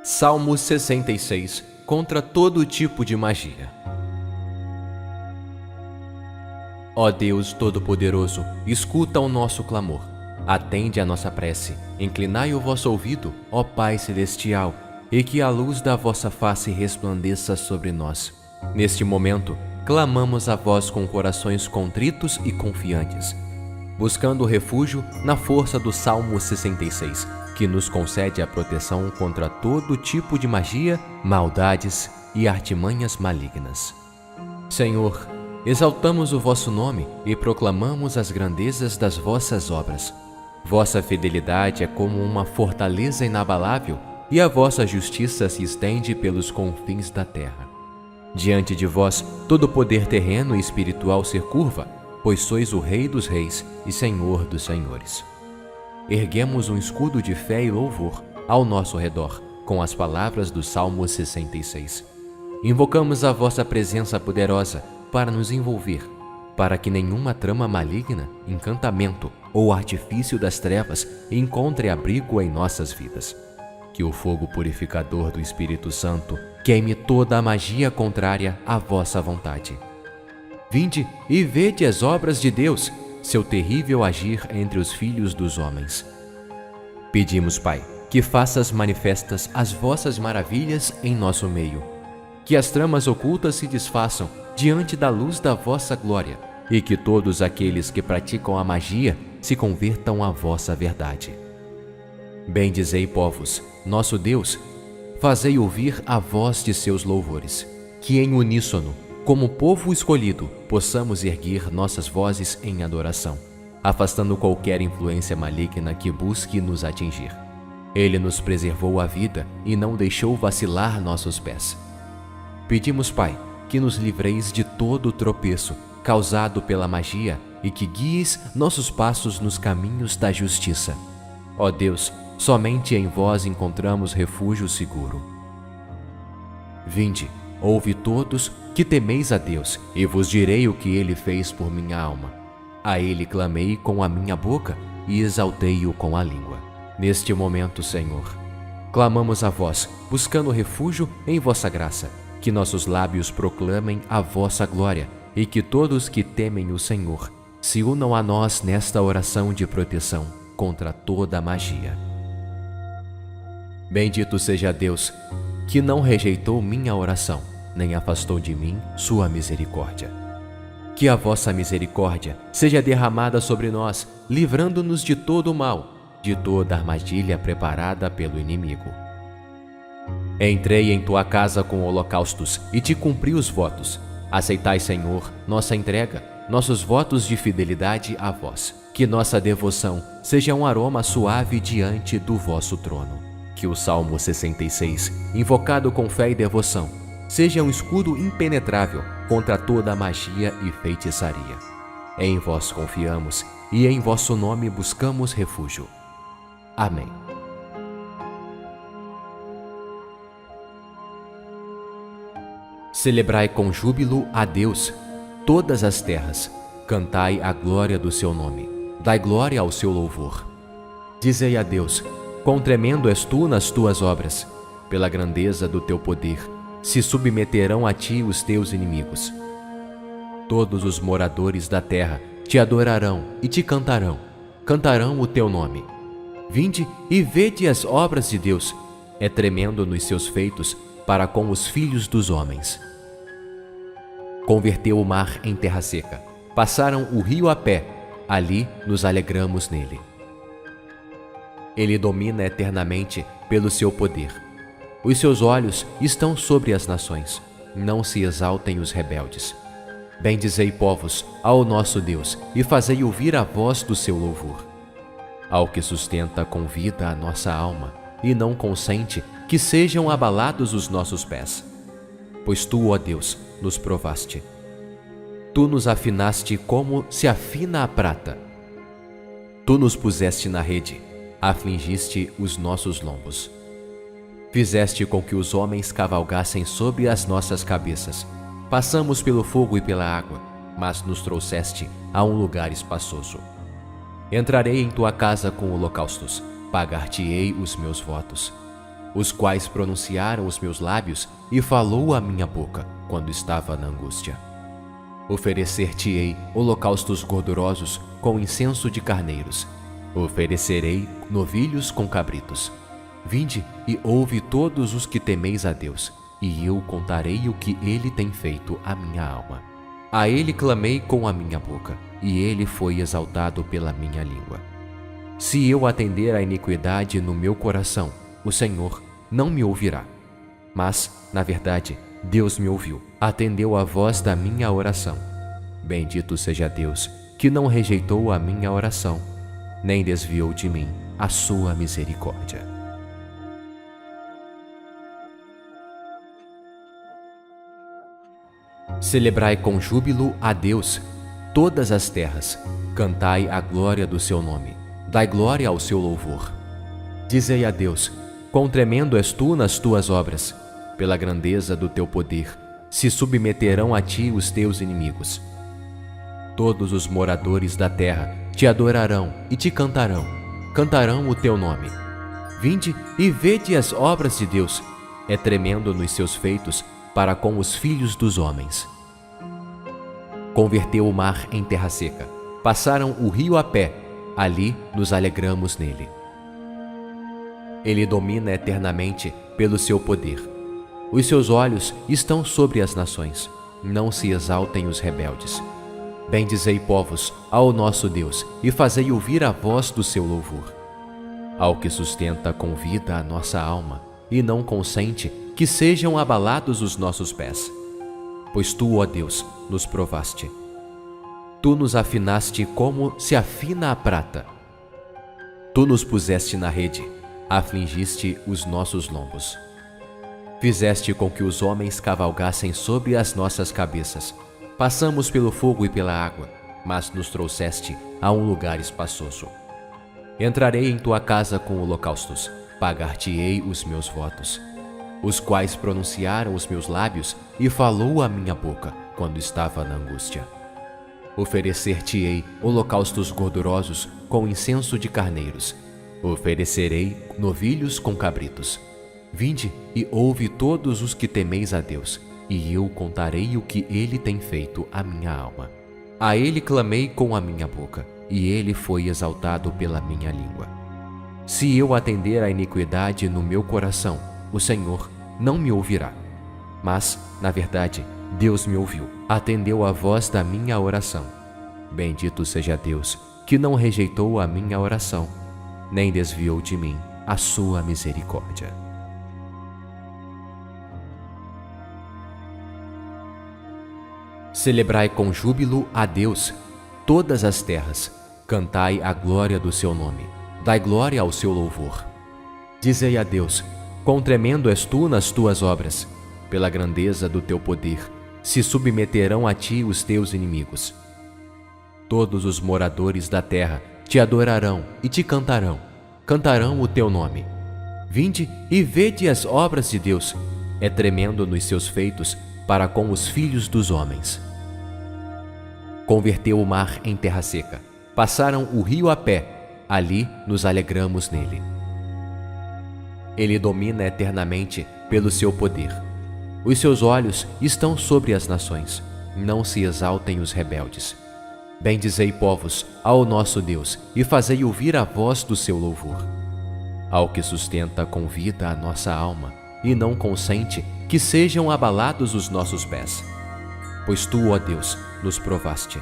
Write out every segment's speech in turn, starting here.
Salmo 66, contra todo tipo de magia. Ó Deus Todo-Poderoso, escuta o nosso clamor. Atende a nossa prece. Inclinai o vosso ouvido, ó Pai Celestial, e que a luz da vossa face resplandeça sobre nós. Neste momento, clamamos a vós com corações contritos e confiantes, buscando refúgio na força do Salmo 66, que nos concede a proteção contra todo tipo de magia, maldades e artimanhas malignas. Senhor, exaltamos o vosso nome e proclamamos as grandezas das vossas obras. Vossa fidelidade é como uma fortaleza inabalável e a vossa justiça se estende pelos confins da terra. Diante de vós, todo poder terreno e espiritual se curva, pois sois o Rei dos Reis e Senhor dos Senhores. Erguemos um escudo de fé e louvor ao nosso redor, com as palavras do Salmo 66. Invocamos a vossa presença poderosa para nos envolver, para que nenhuma trama maligna, encantamento ou artifício das trevas encontre abrigo em nossas vidas. Que o fogo purificador do Espírito Santo queime toda a magia contrária à vossa vontade. Vinde e vede as obras de Deus, seu terrível agir entre os filhos dos homens. Pedimos, Pai, que faças manifestas as vossas maravilhas em nosso meio, que as tramas ocultas se desfaçam diante da luz da vossa glória e que todos aqueles que praticam a magia se convertam à vossa verdade. Bendizei, povos, nosso Deus, fazei ouvir a voz de seus louvores, que em uníssono, como povo escolhido, possamos erguer nossas vozes em adoração, afastando qualquer influência maligna que busque nos atingir. Ele nos preservou a vida e não deixou vacilar nossos pés. Pedimos, Pai, que nos livreis de todo tropeço causado pela magia e que guies nossos passos nos caminhos da justiça. Ó Deus, somente em vós encontramos refúgio seguro. Vinde, ouve todos que temeis a Deus, e vos direi o que Ele fez por minha alma. A Ele clamei com a minha boca e exaltei-o com a língua. Neste momento, Senhor, clamamos a vós, buscando refúgio em vossa graça, que nossos lábios proclamem a vossa glória e que todos que temem o Senhor se unam a nós nesta oração de proteção contra toda a magia. Bendito seja Deus, que não rejeitou minha oração, nem afastou de mim sua misericórdia. Que a vossa misericórdia seja derramada sobre nós, livrando-nos de todo o mal, de toda armadilha preparada pelo inimigo. Entrei em tua casa com holocaustos e te cumpri os votos. Aceitai, Senhor, nossa entrega, nossos votos de fidelidade a vós. Que nossa devoção seja um aroma suave diante do vosso trono. Que o Salmo 66, invocado com fé e devoção, seja um escudo impenetrável contra toda a magia e feitiçaria. Em vós confiamos e em vosso nome buscamos refúgio. Amém. Celebrai com júbilo a Deus, todas as terras. Cantai a glória do seu nome. Dai glória ao seu louvor. Dizei a Deus: quão tremendo és tu nas tuas obras. Pela grandeza do teu poder, se submeterão a ti os teus inimigos. Todos os moradores da terra te adorarão e te cantarão. Cantarão o teu nome. Vinde e vede as obras de Deus. É tremendo nos seus feitos para com os filhos dos homens. Converteu o mar em terra seca. Passaram o rio a pé. Ali nos alegramos nele. Ele domina eternamente pelo seu poder. Os seus olhos estão sobre as nações. Não se exaltem os rebeldes. Bendizei, povos, ao nosso Deus, e fazei ouvir a voz do seu louvor. Ao que sustenta com vida a nossa alma, e não consente que sejam abalados os nossos pés. Pois tu, ó Deus, nos provaste. Tu nos afinaste como se afina a prata. Tu nos puseste na rede, afligiste os nossos lombos. Fizeste com que os homens cavalgassem sobre as nossas cabeças. Passamos pelo fogo e pela água, mas nos trouxeste a um lugar espaçoso. Entrarei em tua casa com holocaustos, pagar-te-ei os meus votos. os quais pronunciaram os meus lábios e falou a minha boca quando estava na angústia. Oferecer-te-ei holocaustos gordurosos com incenso de carneiros. Oferecerei novilhos com cabritos. Vinde e ouve todos os que temeis a Deus, e eu contarei o que Ele tem feito à minha alma. A Ele clamei com a minha boca, e Ele foi exaltado pela minha língua. Se eu atender à iniquidade no meu coração, o Senhor não me ouvirá. Mas, na verdade, Deus me ouviu, atendeu à voz da minha oração. Bendito seja Deus, que não rejeitou a minha oração, nem desviou de mim a sua misericórdia. Celebrai com júbilo a Deus, todas as terras, cantai a glória do seu nome, dai glória ao seu louvor. Dizei a Deus: quão tremendo és tu nas tuas obras, pela grandeza do teu poder, se submeterão a ti os teus inimigos. Todos os moradores da terra te adorarão e te cantarão, cantarão o teu nome. Vinde e vede as obras de Deus, é tremendo nos seus feitos para com os filhos dos homens. Converteu o mar em terra seca, passaram o rio a pé, ali nos alegramos nele. Ele domina eternamente pelo seu poder. Os seus olhos estão sobre as nações, não se exaltem os rebeldes. Bendizei, povos, ao nosso Deus, e fazei ouvir a voz do seu louvor. Ao que sustenta com vida a nossa alma, e não consente que sejam abalados os nossos pés. Pois tu, ó Deus, nos provaste. Tu nos afinaste como se afina a prata. Tu nos puseste na rede, afligiste os nossos lombos. Fizeste com que os homens cavalgassem sobre as nossas cabeças. Passamos pelo fogo e pela água, mas nos trouxeste a um lugar espaçoso. Entrarei em tua casa com holocaustos, pagar-te-ei os meus votos, os quais pronunciaram os meus lábios e falou a minha boca quando estava na angústia. Oferecer-te-ei holocaustos gordurosos com incenso de carneiros. Oferecerei novilhos com cabritos. Vinde e ouve todos os que temeis a Deus, e eu contarei o que Ele tem feito à minha alma. A Ele clamei com a minha boca, e Ele foi exaltado pela minha língua. Se eu atender à iniquidade no meu coração, o Senhor não me ouvirá. Mas, na verdade, Deus me ouviu, atendeu à voz da minha oração. Bendito seja Deus, que não rejeitou a minha oração, nem desviou de mim a sua misericórdia. Celebrai com júbilo a Deus, todas as terras, cantai a glória do seu nome, dai glória ao seu louvor. Dizei a Deus: quão tremendo és tu nas tuas obras, pela grandeza do teu poder, se submeterão a ti os teus inimigos. Todos os moradores da terra te adorarão e te cantarão, cantarão o teu nome. Vinde e vede as obras de Deus, é tremendo nos seus feitos para com os filhos dos homens. Converteu o mar em terra seca, passaram o rio a pé, ali nos alegramos nele. Ele domina eternamente pelo seu poder. Os seus olhos estão sobre as nações, não se exaltem os rebeldes. Bendizei, povos, ao nosso Deus, e fazei ouvir a voz do seu louvor. Ao que sustenta com vida a nossa alma, e não consente que sejam abalados os nossos pés. Pois tu, ó Deus, nos provaste.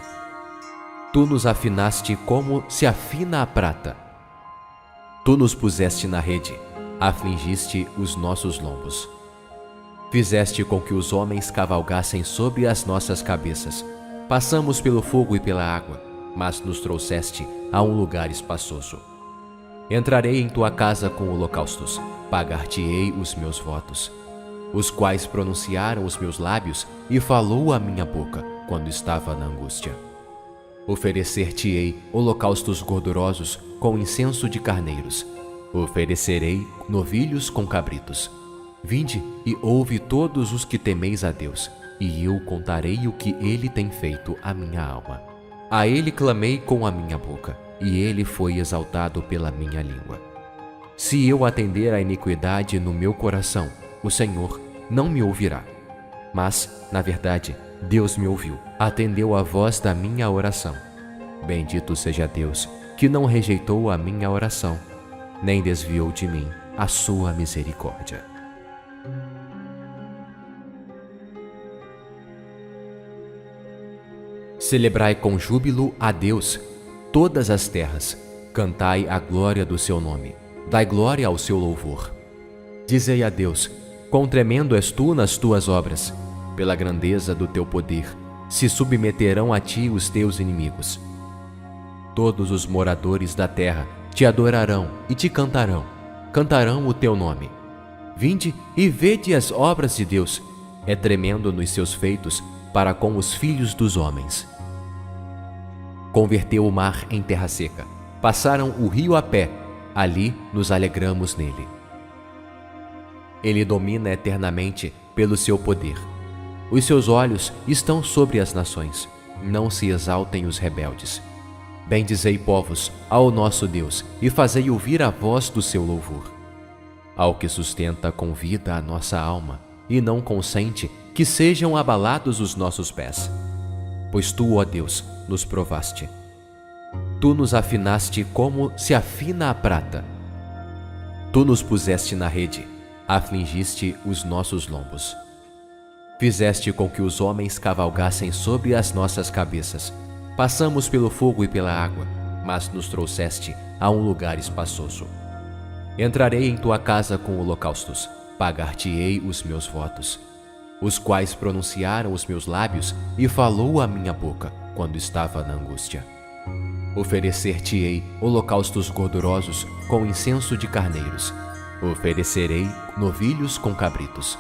Tu nos afinaste como se afina a prata. Tu nos puseste na rede, afligiste os nossos lombos. Fizeste com que os homens cavalgassem sobre as nossas cabeças. Passamos pelo fogo e pela água, mas nos trouxeste a um lugar espaçoso. Entrarei em tua casa com holocaustos, pagar-te-ei os meus votos, os quais pronunciaram os meus lábios e falou a minha boca quando estava na angústia. Oferecer-te-ei holocaustos gordurosos com incenso de carneiros. Oferecerei novilhos com cabritos. Vinde e ouve todos os que temeis a Deus, e eu contarei o que Ele tem feito à minha alma. A Ele clamei com a minha boca, e Ele foi exaltado pela minha língua. Se eu atender à iniquidade no meu coração, o Senhor não me ouvirá. Mas, na verdade, Deus me ouviu, atendeu a voz da minha oração. Bendito seja Deus, que não rejeitou a minha oração, nem desviou de mim a sua misericórdia. Celebrai com júbilo a Deus, todas as terras, cantai a glória do seu nome, dai glória ao seu louvor. Dizei a Deus: quão tremendo és tu nas tuas obras, pela grandeza do teu poder, se submeterão a ti os teus inimigos. Todos os moradores da terra te adorarão e te cantarão, cantarão o teu nome. Vinde e vede as obras de Deus, é tremendo nos seus feitos para com os filhos dos homens. Converteu o mar em terra seca, passaram o rio a pé, ali nos alegramos nele. Ele domina eternamente pelo seu poder. Os seus olhos estão sobre as nações, não se exaltem os rebeldes. Bendizei, povos, ao nosso Deus, e fazei ouvir a voz do seu louvor. Ao que sustenta com vida a nossa alma, e não consente que sejam abalados os nossos pés. Pois tu, ó Deus, nos provaste. Tu nos afinaste como se afina a prata. Tu nos puseste na rede, afligiste os nossos lombos. Fizeste com que os homens cavalgassem sobre as nossas cabeças. Passamos pelo fogo e pela água, mas nos trouxeste a um lugar espaçoso. Entrarei em tua casa com holocaustos, pagar-te-ei os meus votos, os quais pronunciaram os meus lábios e falou a minha boca quando estava na angústia. Oferecer-te-ei holocaustos gordurosos com incenso de carneiros. Oferecerei novilhos com cabritos.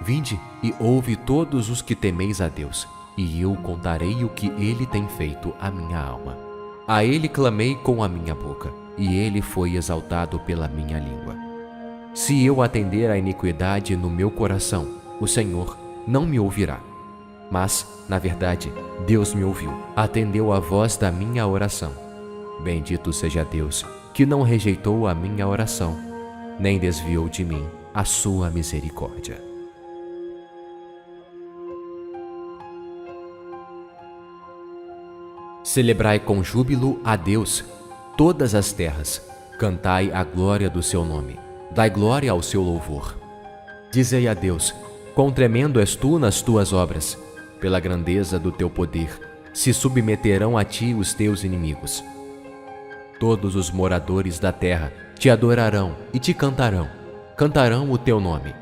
Vinde e ouve todos os que temeis a Deus, e eu contarei o que ele tem feito à minha alma. A ele clamei com a minha boca, e ele foi exaltado pela minha língua. Se eu atender à iniquidade no meu coração, o Senhor não me ouvirá. Mas, na verdade, Deus me ouviu, atendeu a voz da minha oração. Bendito seja Deus, que não rejeitou a minha oração, nem desviou de mim a sua misericórdia. Celebrai com júbilo a Deus, todas as terras, cantai a glória do seu nome, dai glória ao seu louvor. Dizei a Deus: quão tremendo és tu nas tuas obras, pela grandeza do teu poder, se submeterão a ti os teus inimigos. Todos os moradores da terra te adorarão e te cantarão, cantarão o teu nome.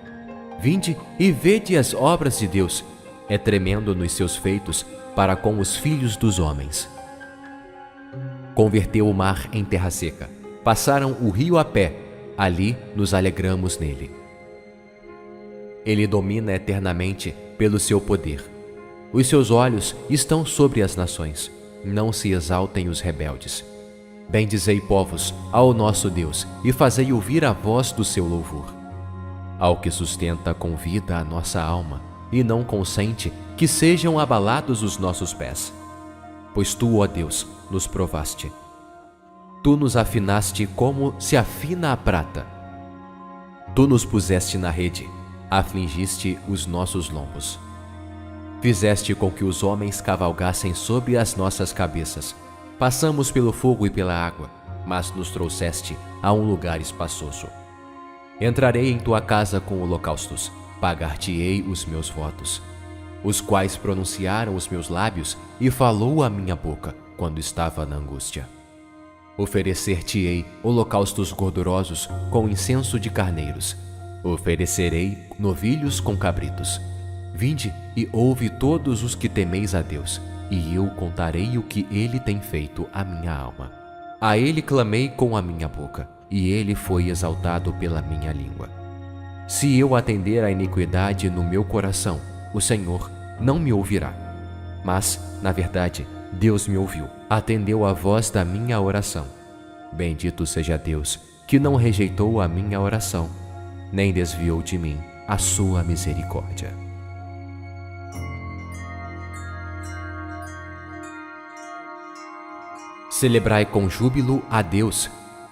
Vinde e vede as obras de Deus, é tremendo nos seus feitos para com os filhos dos homens. Converteu o mar em terra seca, passaram o rio a pé, ali nos alegramos nele. Ele domina eternamente pelo seu poder. Os seus olhos estão sobre as nações, não se exaltem os rebeldes. Bendizei, povos, ao nosso Deus, e fazei ouvir a voz do seu louvor. Ao que sustenta com vida a nossa alma, e não consente que sejam abalados os nossos pés. Pois tu, ó Deus, nos provaste. Tu nos afinaste como se afina a prata. Tu nos puseste na rede, afligiste os nossos lombos. Fizeste com que os homens cavalgassem sobre as nossas cabeças. Passamos pelo fogo e pela água, mas nos trouxeste a um lugar espaçoso. Entrarei em tua casa com holocaustos, pagar-te-ei os meus votos, os quais pronunciaram os meus lábios e falou a minha boca quando estava na angústia. Oferecer-te-ei holocaustos gordurosos com incenso de carneiros. Oferecerei novilhos com cabritos. Vinde e ouve todos os que temeis a Deus, e eu contarei o que ele tem feito à minha alma. A ele clamei com a minha boca, e ele foi exaltado pela minha língua. Se eu atender à iniquidade no meu coração, o Senhor não me ouvirá. Mas, na verdade, Deus me ouviu, atendeu a voz da minha oração. Bendito seja Deus, que não rejeitou a minha oração, nem desviou de mim a sua misericórdia. Celebrai com júbilo a Deus,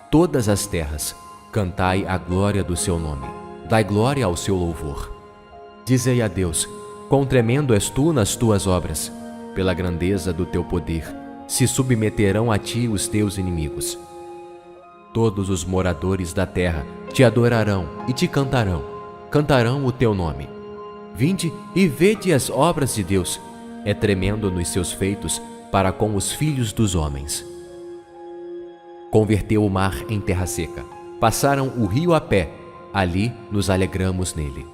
todas as terras, cantai a glória do seu nome, dai glória ao seu louvor. Dizei a Deus: quão tremendo és tu nas tuas obras, pela grandeza do teu poder, se submeterão a ti os teus inimigos. Todos os moradores da terra te adorarão e te cantarão, cantarão o teu nome. Vinde e vede as obras de Deus, é tremendo nos seus feitos para com os filhos dos homens. Converteu o mar em terra seca, passaram o rio a pé, ali nos alegramos nele.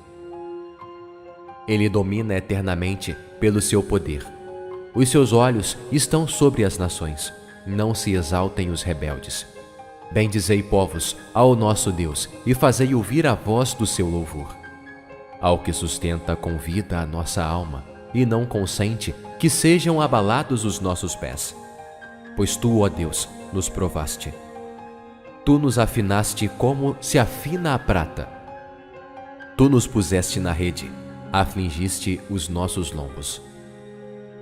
Ele domina eternamente pelo seu poder. Os seus olhos estão sobre as nações, não se exaltem os rebeldes. Bendizei, povos, ao nosso Deus, e fazei ouvir a voz do seu louvor. Ao que sustenta com vida a nossa alma, e não consente que sejam abalados os nossos pés. Pois tu, ó Deus, nos provaste. Tu nos afinaste como se afina a prata. Tu nos puseste na rede, afligiste os nossos lombos.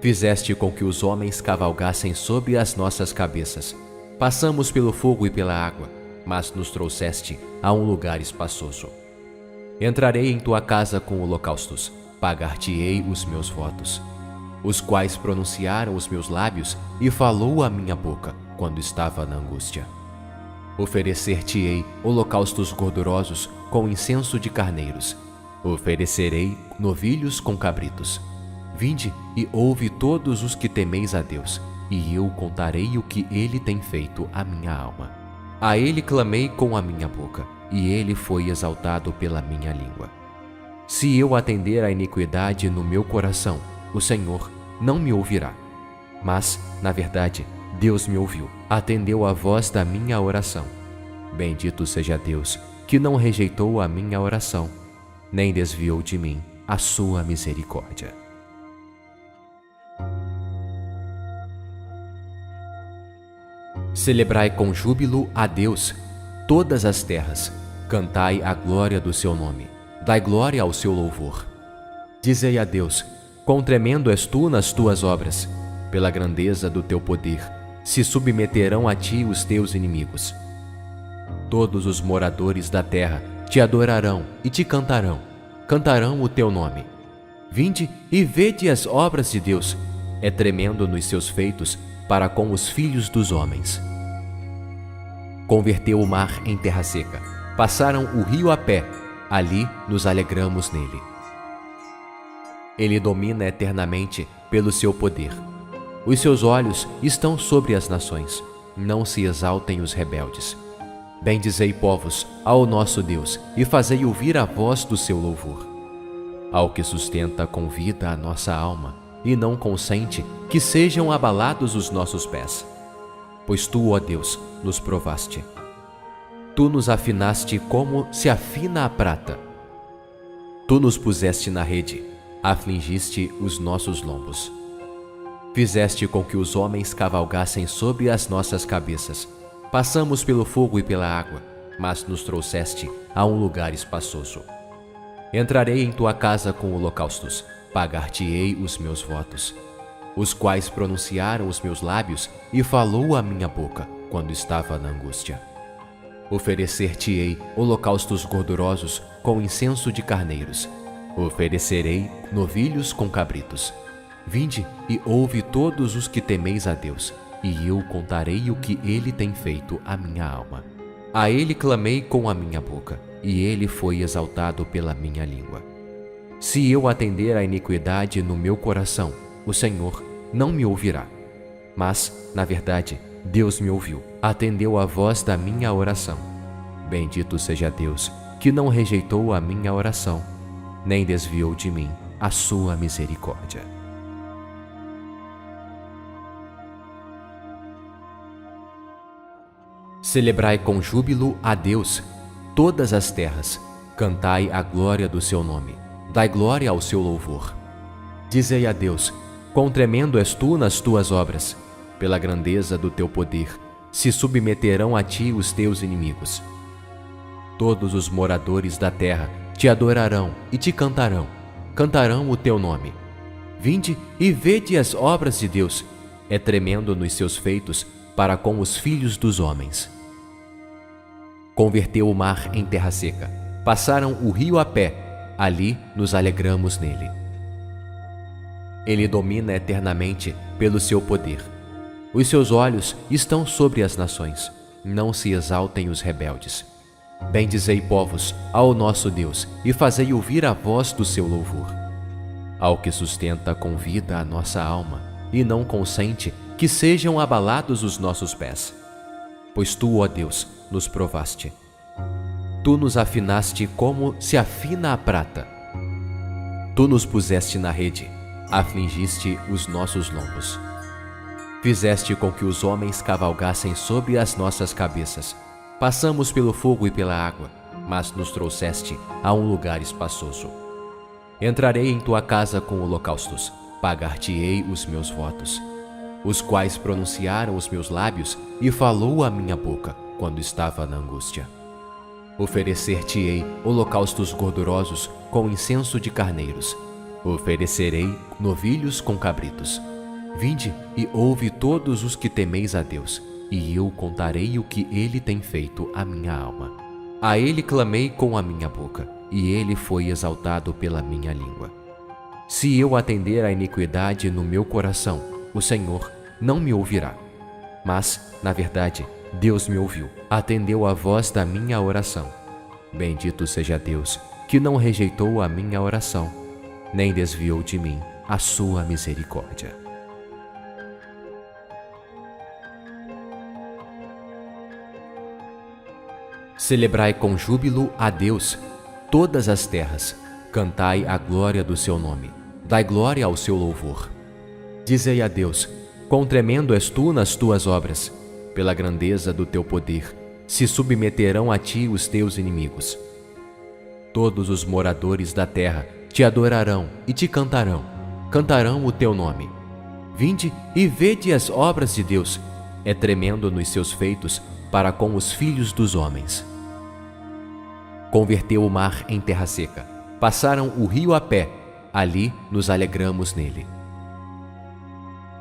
Fizeste com que os homens cavalgassem sobre as nossas cabeças. Passamos pelo fogo e pela água, mas nos trouxeste a um lugar espaçoso. Entrarei em tua casa com holocaustos, pagar-te-ei os meus votos, os quais pronunciaram os meus lábios e falou a minha boca quando estava na angústia. Oferecer-te-ei holocaustos gordurosos com incenso de carneiros. Oferecerei novilhos com cabritos. Vinde e ouve todos os que temeis a Deus, e eu contarei o que ele tem feito à minha alma. A ele clamei com a minha boca, e ele foi exaltado pela minha língua. Se eu atender à iniquidade no meu coração, o Senhor não me ouvirá. Mas, na verdade, Deus me ouviu, atendeu a voz da minha oração. Bendito seja Deus, que não rejeitou a minha oração, nem desviou de mim a sua misericórdia. Celebrai com júbilo a Deus, todas as terras, cantai a glória do seu nome, dai glória ao seu louvor. Dizei a Deus: quão tremendo és tu nas tuas obras, pela grandeza do teu poder, se submeterão a ti os teus inimigos. Todos os moradores da terra te adorarão e te cantarão, cantarão o teu nome. Vinde e vede as obras de Deus, é tremendo nos seus feitos para com os filhos dos homens. Converteu o mar em terra seca, passaram o rio a pé, ali nos alegramos nele. Ele domina eternamente pelo seu poder. Os seus olhos estão sobre as nações, não se exaltem os rebeldes. Bendizei, povos, ao nosso Deus, e fazei ouvir a voz do seu louvor. Ao que sustenta com vida a nossa alma, e não consente que sejam abalados os nossos pés. Pois tu, ó Deus, nos provaste. Tu nos afinaste como se afina a prata. Tu nos puseste na rede, afligiste os nossos lombos. Fizeste com que os homens cavalgassem sobre as nossas cabeças. Passamos pelo fogo e pela água, mas nos trouxeste a um lugar espaçoso. Entrarei em tua casa com holocaustos, pagar-te-ei os meus votos, os quais pronunciaram os meus lábios e falou a minha boca quando estava na angústia. Oferecer-te-ei holocaustos gordurosos com incenso de carneiros. Oferecerei novilhos com cabritos. Vinde e ouve todos os que temeis a Deus, e eu contarei o que ele tem feito à minha alma. A ele clamei com a minha boca, e ele foi exaltado pela minha língua. Se eu atender à iniquidade no meu coração, o Senhor não me ouvirá. Mas, na verdade, Deus me ouviu, atendeu a voz da minha oração. Bendito seja Deus, que não rejeitou a minha oração, nem desviou de mim a sua misericórdia. Celebrai com júbilo a Deus, todas as terras, cantai a glória do seu nome, dai glória ao seu louvor. Dizei a Deus: quão tremendo és tu nas tuas obras, pela grandeza do teu poder, se submeterão a ti os teus inimigos. Todos os moradores da terra te adorarão e te cantarão, cantarão o teu nome. Vinde e vede as obras de Deus, é tremendo nos seus feitos para com os filhos dos homens. Converteu o mar em terra seca. Passaram o rio a pé. Ali nos alegramos nele. Ele domina eternamente pelo seu poder. Os seus olhos estão sobre as nações. Não se exaltem os rebeldes. Bendizei, povos, ao nosso Deus, e fazei ouvir a voz do seu louvor. Ao que sustenta com vida a nossa alma, e não consente que sejam abalados os nossos pés. Pois tu, ó Deus, nos provaste. Tu nos afinaste como se afina a prata. Tu nos puseste na rede, afligiste os nossos lombos. Fizeste com que os homens cavalgassem sobre as nossas cabeças. Passamos pelo fogo e pela água, mas nos trouxeste a um lugar espaçoso. Entrarei em tua casa com holocaustos, pagar-te-ei os meus votos, os quais pronunciaram os meus lábios e falou a minha boca quando estava na angústia. Oferecer-te-ei holocaustos gordurosos com incenso de carneiros. Oferecerei novilhos com cabritos. Vinde e ouve todos os que temeis a Deus, e eu contarei o que ele tem feito à minha alma. A ele clamei com a minha boca, e ele foi exaltado pela minha língua. Se eu atender à iniquidade no meu coração, o Senhor não me ouvirá. Mas, na verdade, Deus me ouviu, atendeu a voz da minha oração. Bendito seja Deus, que não rejeitou a minha oração, nem desviou de mim a sua misericórdia. Celebrai com júbilo a Deus, todas as terras, cantai a glória do seu nome, dai glória ao seu louvor. Dizei a Deus, quão tremendo és tu nas tuas obras, pela grandeza do teu poder, se submeterão a ti os teus inimigos. Todos os moradores da terra te adorarão e te cantarão, cantarão o teu nome. Vinde e vede as obras de Deus, é tremendo nos seus feitos para com os filhos dos homens. Converteu o mar em terra seca, passaram o rio a pé, ali nos alegramos nele.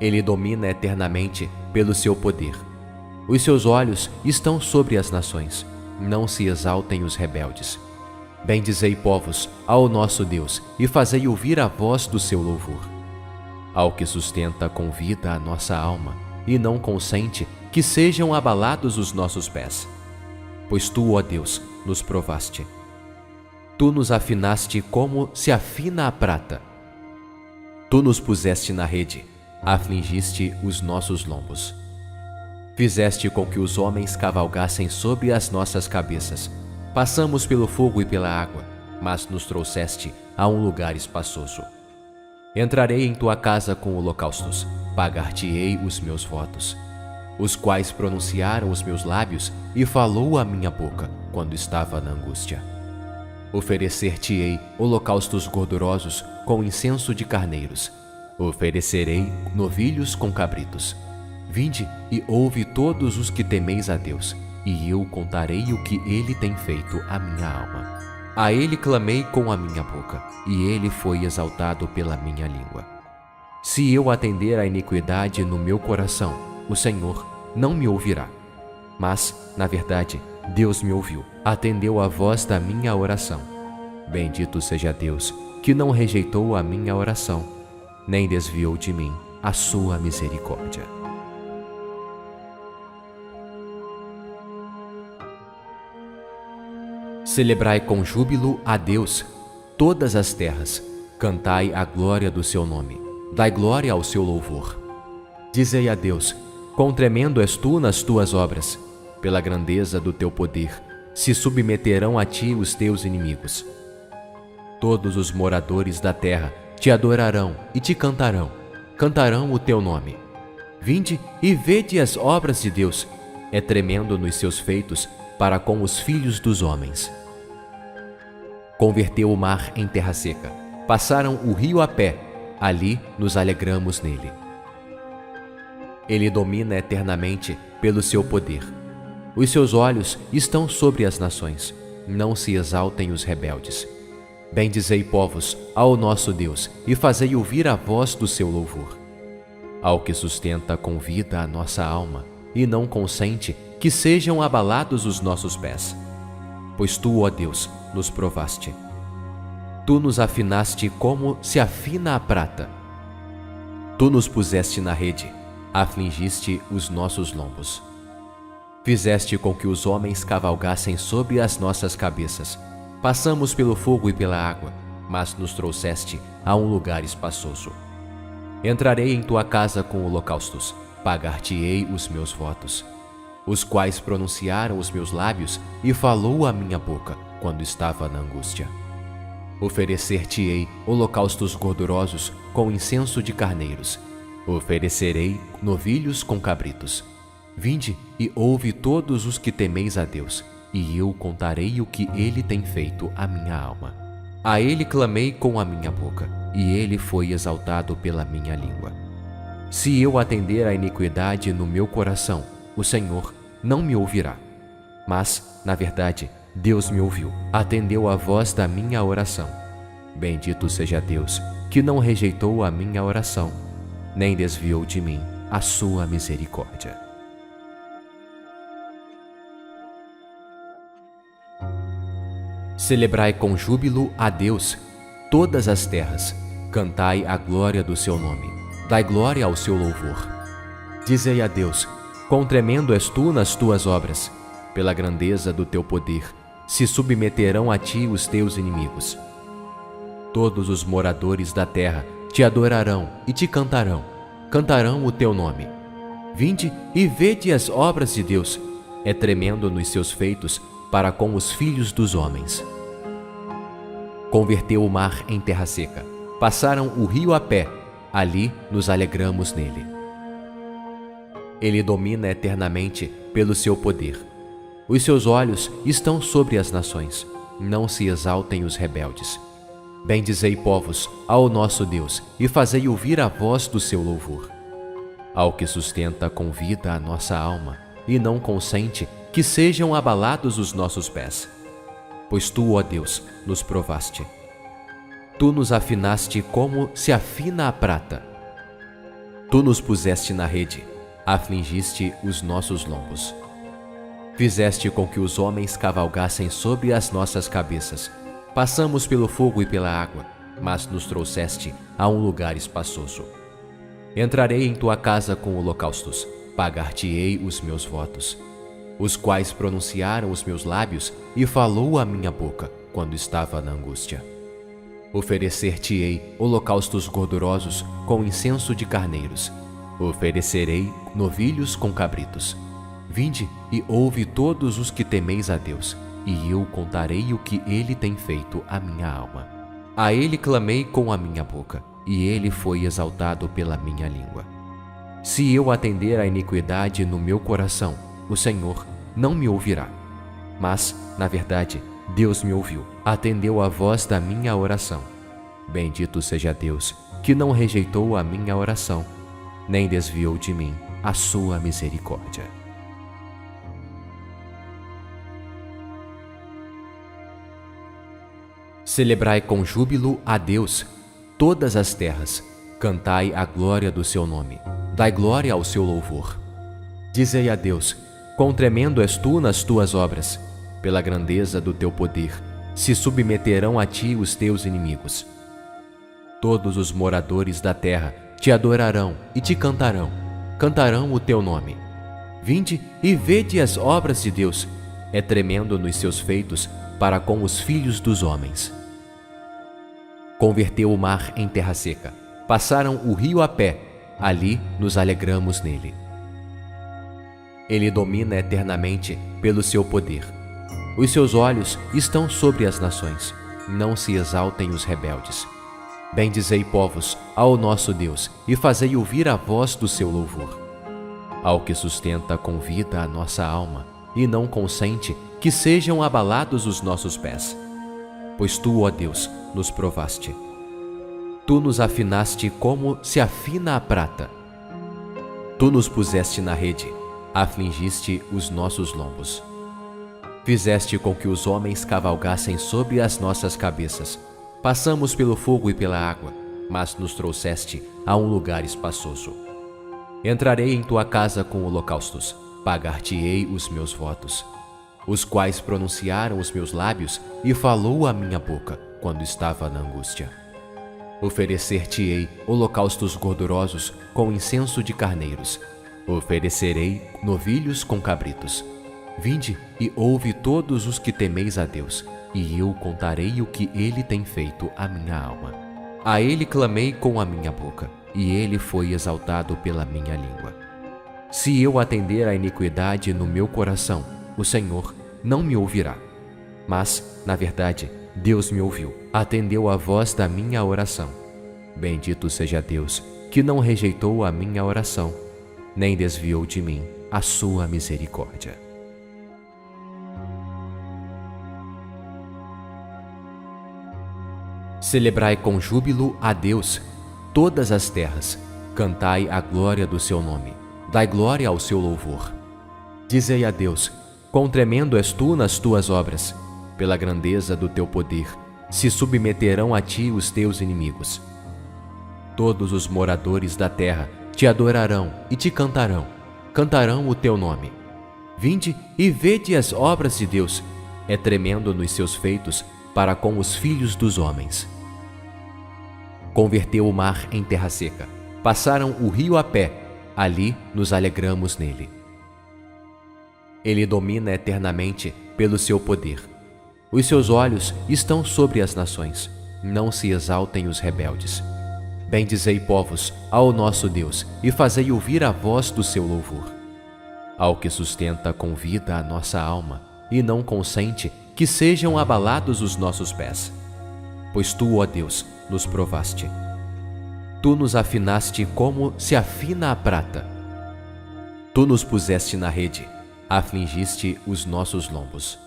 Ele domina eternamente pelo seu poder. Os seus olhos estão sobre as nações, não se exaltem os rebeldes. Bendizei, povos, ao nosso Deus, e fazei ouvir a voz do seu louvor. Ao que sustenta com vida a nossa alma, e não consente que sejam abalados os nossos pés. Pois tu, ó Deus, nos provaste. Tu nos afinaste como se afina a prata. Tu nos puseste na rede, afligiste os nossos lombos. Fizeste com que os homens cavalgassem sobre as nossas cabeças. Passamos pelo fogo e pela água, mas nos trouxeste a um lugar espaçoso. Entrarei em tua casa com holocaustos, pagar-te-ei os meus votos, os quais pronunciaram os meus lábios e falou a minha boca quando estava na angústia. Oferecer-te-ei holocaustos gordurosos com incenso de carneiros. Oferecerei novilhos com cabritos. Vinde e ouve todos os que temeis a Deus, e eu contarei o que ele tem feito à minha alma. A ele clamei com a minha boca, e ele foi exaltado pela minha língua. Se eu atender à iniquidade no meu coração, o Senhor não me ouvirá. Mas, na verdade, Deus me ouviu, atendeu a voz da minha oração. Bendito seja Deus, que não rejeitou a minha oração, nem desviou de mim a sua misericórdia. Celebrai com júbilo a Deus, todas as terras, cantai a glória do seu nome, dai glória ao seu louvor. Dizei a Deus, quão tremendo és tu nas tuas obras, pela grandeza do teu poder, se submeterão a ti os teus inimigos. Todos os moradores da terra te adorarão e te cantarão, cantarão o teu nome. Vinde e vede as obras de Deus, é tremendo nos seus feitos para com os filhos dos homens. Converteu o mar em terra seca, passaram o rio a pé, ali nos alegramos nele. Ele domina eternamente pelo seu poder. Os seus olhos estão sobre as nações, não se exaltem os rebeldes. Bendizei, povos, ao nosso Deus, e fazei ouvir a voz do seu louvor. Ao que sustenta com vida a nossa alma, e não consente que sejam abalados os nossos pés. Pois tu, ó Deus, nos provaste. Tu nos afinaste como se afina a prata. Tu nos puseste na rede, afligiste os nossos lombos. Fizeste com que os homens cavalgassem sobre as nossas cabeças. Passamos pelo fogo e pela água, mas nos trouxeste a um lugar espaçoso. Entrarei em tua casa com holocaustos, pagar-te-ei os meus votos, os quais pronunciaram os meus lábios e falou a minha boca quando estava na angústia. Oferecer-te-ei holocaustos gordurosos com incenso de carneiros. Oferecerei novilhos com cabritos. Vinde e ouve todos os que temeis a Deus, e eu contarei o que Ele tem feito à minha alma. A Ele clamei com a minha boca, e Ele foi exaltado pela minha língua. Se eu atender à iniquidade no meu coração, o Senhor não me ouvirá. Mas, na verdade, Deus me ouviu, atendeu à voz da minha oração. Bendito seja Deus, que não rejeitou a minha oração, nem desviou de mim a sua misericórdia. Celebrai com júbilo a Deus, todas as terras, cantai a glória do seu nome, dai glória ao seu louvor. Dizei a Deus, quão tremendo és tu nas tuas obras, pela grandeza do teu poder, se submeterão a ti os teus inimigos. Todos os moradores da terra te adorarão e te cantarão, cantarão o teu nome. Vinde e vede as obras de Deus, é tremendo nos seus feitos para com os filhos dos homens. Converteu o mar em terra seca, passaram o rio a pé, ali nos alegramos nele. Ele domina eternamente pelo seu poder. Os seus olhos estão sobre as nações, não se exaltem os rebeldes. Bendizei, povos, ao nosso Deus, e fazei ouvir a voz do seu louvor. Ao que sustenta com vida a nossa alma, e não consente que sejam abalados os nossos pés. Pois tu, ó Deus, nos provaste. Tu nos afinaste como se afina a prata. Tu nos puseste na rede, afligiste os nossos lombos. Fizeste com que os homens cavalgassem sobre as nossas cabeças. Passamos pelo fogo e pela água, mas nos trouxeste a um lugar espaçoso. Entrarei em tua casa com holocaustos, pagar-te-ei os meus votos, os quais pronunciaram os meus lábios e falou a minha boca quando estava na angústia. Oferecer-te-ei holocaustos gordurosos com incenso de carneiros. Oferecerei novilhos com cabritos. Vinde e ouve todos os que temeis a Deus, e eu contarei o que Ele tem feito à minha alma. A Ele clamei com a minha boca, e Ele foi exaltado pela minha língua. Se eu atender à iniquidade no meu coração, o Senhor não me ouvirá. Mas, na verdade, Deus me ouviu, atendeu à voz da minha oração. Bendito seja Deus, que não rejeitou a minha oração, nem desviou de mim a sua misericórdia. Celebrai com júbilo a Deus, todas as terras, cantai a glória do seu nome, dai glória ao seu louvor. Dizei a Deus, quão tremendo és tu nas tuas obras, pela grandeza do teu poder, se submeterão a ti os teus inimigos. Todos os moradores da terra te adorarão e te cantarão, cantarão o teu nome. Vinde e vede as obras de Deus, é tremendo nos seus feitos para com os filhos dos homens. Converteu o mar em terra seca, passaram o rio a pé, ali nos alegramos nele. Ele domina eternamente pelo seu poder. Os seus olhos estão sobre as nações, não se exaltem os rebeldes. Bendizei, povos, ao nosso Deus, e fazei ouvir a voz do seu louvor. Ao que sustenta com vida a nossa alma, e não consente que sejam abalados os nossos pés. Pois tu, ó Deus, nos provaste. Tu nos afinaste como se afina a prata. Tu nos puseste na rede, afligiste os nossos lombos. Fizeste com que os homens cavalgassem sobre as nossas cabeças. Passamos pelo fogo e pela água, mas nos trouxeste a um lugar espaçoso. Entrarei em tua casa com holocaustos, pagar-te-ei os meus votos, os quais pronunciaram os meus lábios e falou a minha boca quando estava na angústia. Oferecer-te-ei holocaustos gordurosos com incenso de carneiros, oferecerei novilhos com cabritos. Vinde e ouve todos os que temeis a Deus, e eu contarei o que Ele tem feito à minha alma. A Ele clamei com a minha boca, e Ele foi exaltado pela minha língua. Se eu atender à iniquidade no meu coração, o Senhor não me ouvirá. Mas, na verdade, Deus me ouviu, atendeu a voz da minha oração. Bendito seja Deus, que não rejeitou a minha oração, nem desviou de mim a sua misericórdia. Celebrai com júbilo a Deus, todas as terras, cantai a glória do seu nome, dai glória ao seu louvor. Dizei a Deus, quão tremendo és tu nas tuas obras, pela grandeza do teu poder, se submeterão a ti os teus inimigos. Todos os moradores da terra te adorarão e te cantarão, cantarão o teu nome. Vinde e vede as obras de Deus, é tremendo nos seus feitos para com os filhos dos homens. Converteu o mar em terra seca, passaram o rio a pé, ali nos alegramos nele. Ele domina eternamente pelo seu poder. Os seus olhos estão sobre as nações, não se exaltem os rebeldes. Bendizei, povos, ao nosso Deus, e fazei ouvir a voz do seu louvor. Ao que sustenta com vida a nossa alma, e não consente que sejam abalados os nossos pés. Pois tu, ó Deus, nos provaste. Tu nos afinaste como se afina a prata. Tu nos puseste na rede, afligiste os nossos lombos.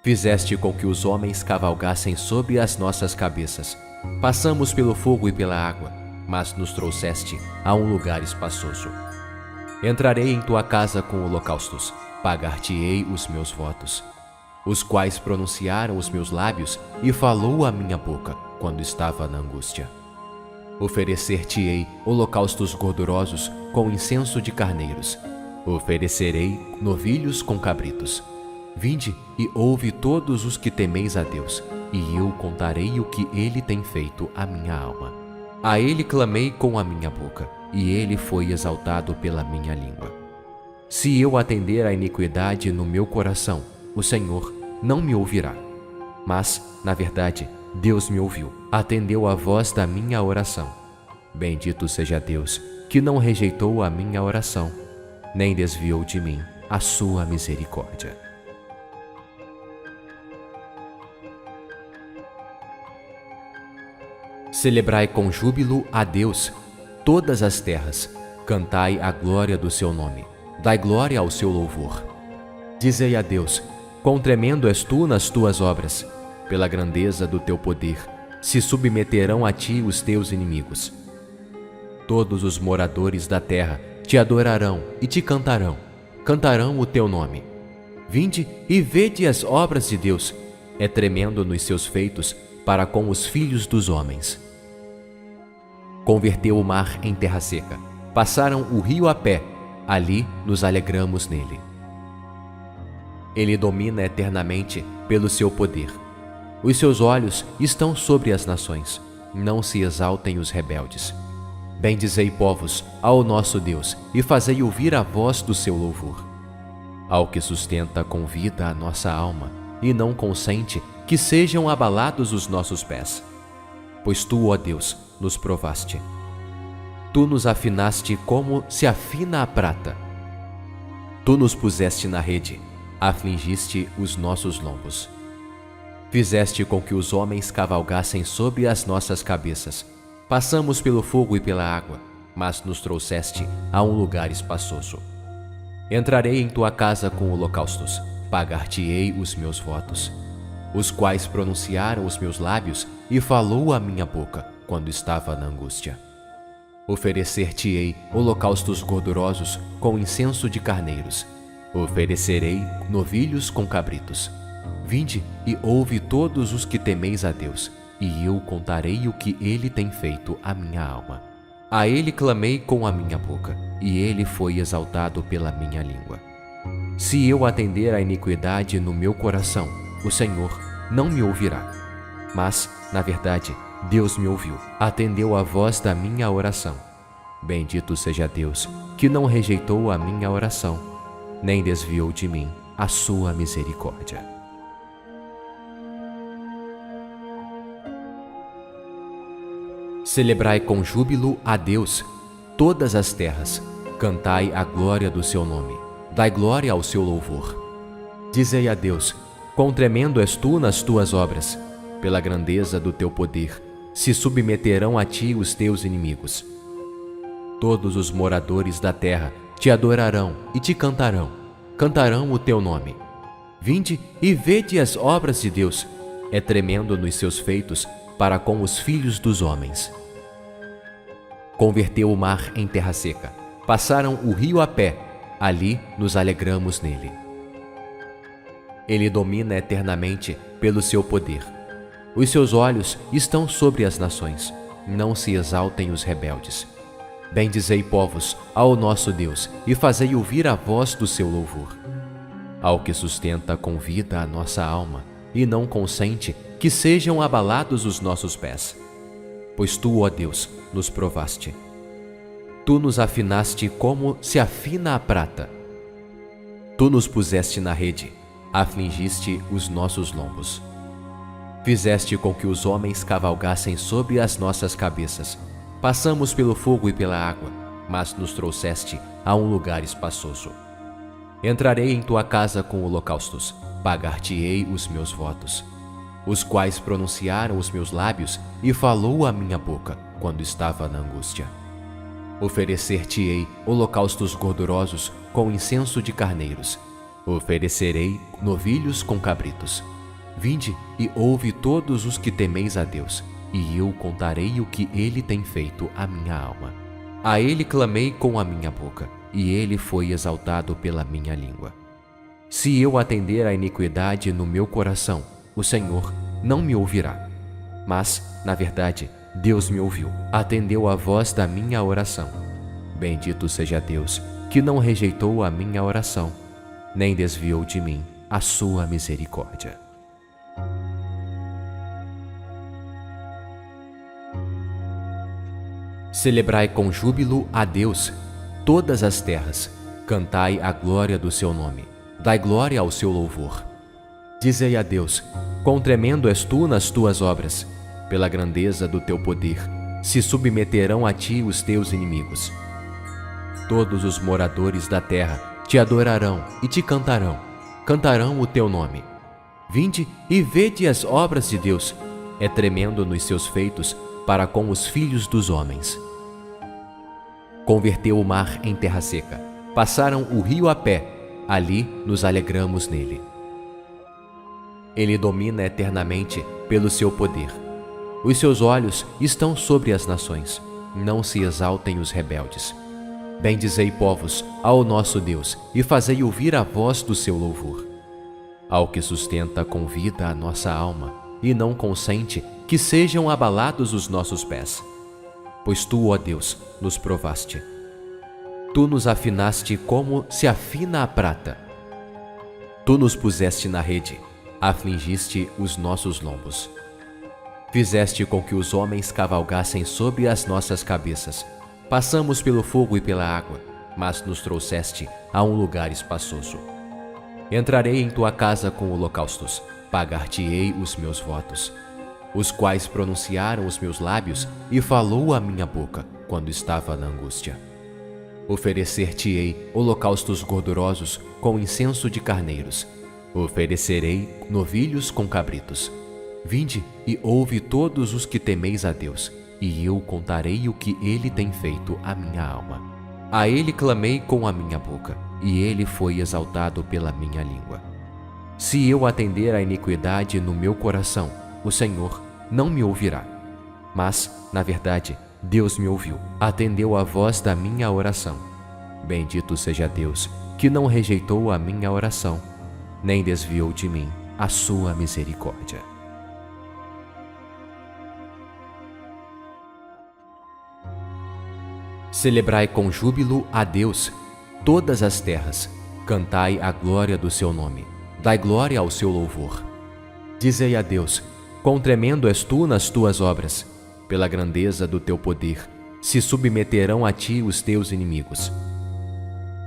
Fizeste com que os homens cavalgassem sobre as nossas cabeças. Passamos pelo fogo e pela água, mas nos trouxeste a um lugar espaçoso. Entrarei em tua casa com holocaustos, pagar-te-ei os meus votos, os quais pronunciaram os meus lábios e falou a minha boca quando estava na angústia. Oferecer-te-ei holocaustos gordurosos com incenso de carneiros, oferecerei novilhos com cabritos. Vinde e ouve todos os que temeis a Deus, e eu contarei o que Ele tem feito à minha alma. A Ele clamei com a minha boca, e Ele foi exaltado pela minha língua. Se eu atender à iniquidade no meu coração, o Senhor não me ouvirá. Mas, na verdade, Deus me ouviu, atendeu a voz da minha oração. Bendito seja Deus, que não rejeitou a minha oração, nem desviou de mim a sua misericórdia. Celebrai com júbilo a Deus, todas as terras, cantai a glória do seu nome, dai glória ao seu louvor. Dizei a Deus, quão tremendo és tu nas tuas obras, pela grandeza do teu poder, se submeterão a ti os teus inimigos. Todos os moradores da terra te adorarão e te cantarão, cantarão o teu nome. Vinde e vede as obras de Deus, é tremendo nos seus feitos para com os filhos dos homens. Converteu o mar em terra seca, passaram o rio a pé, ali nos alegramos nele. Ele domina eternamente pelo seu poder. Os seus olhos estão sobre as nações, não se exaltem os rebeldes. Bendizei, povos, ao nosso Deus, e fazei ouvir a voz do seu louvor. Ao que sustenta com vida a nossa alma, e não consente que sejam abalados os nossos pés. Pois tu, ó Deus, nos provaste. Tu nos afinaste como se afina a prata. Tu nos puseste na rede, afligiste os nossos lombos. Fizeste com que os homens cavalgassem sobre as nossas cabeças. Passamos pelo fogo e pela água, mas nos trouxeste a um lugar espaçoso. Entrarei em tua casa com holocaustos, pagar-te-ei os meus votos, os quais pronunciaram os meus lábios e falou a minha boca quando estava na angústia. Oferecer-te-ei holocaustos gordurosos com incenso de carneiros, oferecerei novilhos com cabritos. Vinde e ouve todos os que temeis a Deus, e eu contarei o que Ele tem feito à minha alma. A ele clamei com a minha boca, e ele foi exaltado pela minha língua. Se eu atender à iniquidade no meu coração, o Senhor não me ouvirá. Mas, na verdade, Deus me ouviu, atendeu a voz da minha oração. Bendito seja Deus, que não rejeitou a minha oração, nem desviou de mim a sua misericórdia. Celebrai com júbilo a Deus, todas as terras, cantai a glória do seu nome, dai glória ao seu louvor. Dizei a Deus, quão tremendo és tu nas tuas obras, pela grandeza do teu poder, se submeterão a ti os teus inimigos. Todos os moradores da terra te adorarão e te cantarão, cantarão o teu nome. Vinde e vede as obras de Deus, é tremendo nos seus feitos para com os filhos dos homens. Converteu o mar em terra seca, passaram o rio a pé, ali nos alegramos nele. Ele domina eternamente pelo seu poder. Os seus olhos estão sobre as nações, não se exaltem os rebeldes. Bendizei, povos, ao nosso Deus, e fazei ouvir a voz do seu louvor. Ao que sustenta com vida a nossa alma, e não consente que sejam abalados os nossos pés. Pois tu, ó Deus, nos provaste. Tu nos afinaste como se afina a prata. Tu nos puseste na rede, afligiste os nossos lombos. Fizeste com que os homens cavalgassem sobre as nossas cabeças. Passamos pelo fogo e pela água, mas nos trouxeste a um lugar espaçoso. Entrarei em tua casa com holocaustos, pagar-te-ei os meus votos, os quais pronunciaram os meus lábios e falou a minha boca quando estava na angústia. Oferecer-te-ei holocaustos gordurosos com incenso de carneiros, oferecerei novilhos com cabritos. Vinde e ouve todos os que temeis a Deus, e eu contarei o que ele tem feito à minha alma. A ele clamei com a minha boca, e ele foi exaltado pela minha língua. Se eu atender à iniquidade no meu coração, o Senhor não me ouvirá. Mas, na verdade, Deus me ouviu, atendeu a voz da minha oração. Bendito seja Deus, que não rejeitou a minha oração, nem desviou de mim a sua misericórdia. Celebrai com júbilo a Deus, todas as terras, cantai a glória do seu nome, dai glória ao seu louvor. Dizei a Deus, quão tremendo és tu nas tuas obras, pela grandeza do teu poder, se submeterão a ti os teus inimigos. Todos os moradores da terra te adorarão e te cantarão, cantarão o teu nome. Vinde e vede as obras de Deus, é tremendo nos seus feitos para com os filhos dos homens. Converteu o mar em terra seca, passaram o rio a pé, ali nos alegramos nele. Ele domina eternamente pelo seu poder. Os seus olhos estão sobre as nações, não se exaltem os rebeldes. Bendizei, povos, ao nosso Deus, e fazei ouvir a voz do seu louvor. Ao que sustenta com vida a nossa alma, e não consente que sejam abalados os nossos pés. Pois tu, ó Deus, nos provaste. Tu nos afinaste como se afina a prata. Tu nos puseste na rede, afligiste os nossos lombos. Fizeste com que os homens cavalgassem sobre as nossas cabeças. Passamos pelo fogo e pela água, mas nos trouxeste a um lugar espaçoso. Entrarei em tua casa com holocaustos, pagar-te-ei os meus votos, os quais pronunciaram os meus lábios e falou a minha boca quando estava na angústia. Oferecer-te-ei holocaustos gordurosos com incenso de carneiros, oferecerei novilhos com cabritos. Vinde e ouve todos os que temeis a Deus, e eu contarei o que ele tem feito à minha alma. A ele clamei com a minha boca, e ele foi exaltado pela minha língua. Se eu atender à iniquidade no meu coração, o Senhor não me ouvirá. Mas, na verdade, Deus me ouviu, atendeu a voz da minha oração. Bendito seja Deus, que não rejeitou a minha oração, nem desviou de mim a sua misericórdia. Celebrai com júbilo a Deus, todas as terras, cantai a glória do seu nome, dai glória ao seu louvor. Dizei a Deus: quão tremendo és tu nas tuas obras, pela grandeza do teu poder, se submeterão a ti os teus inimigos.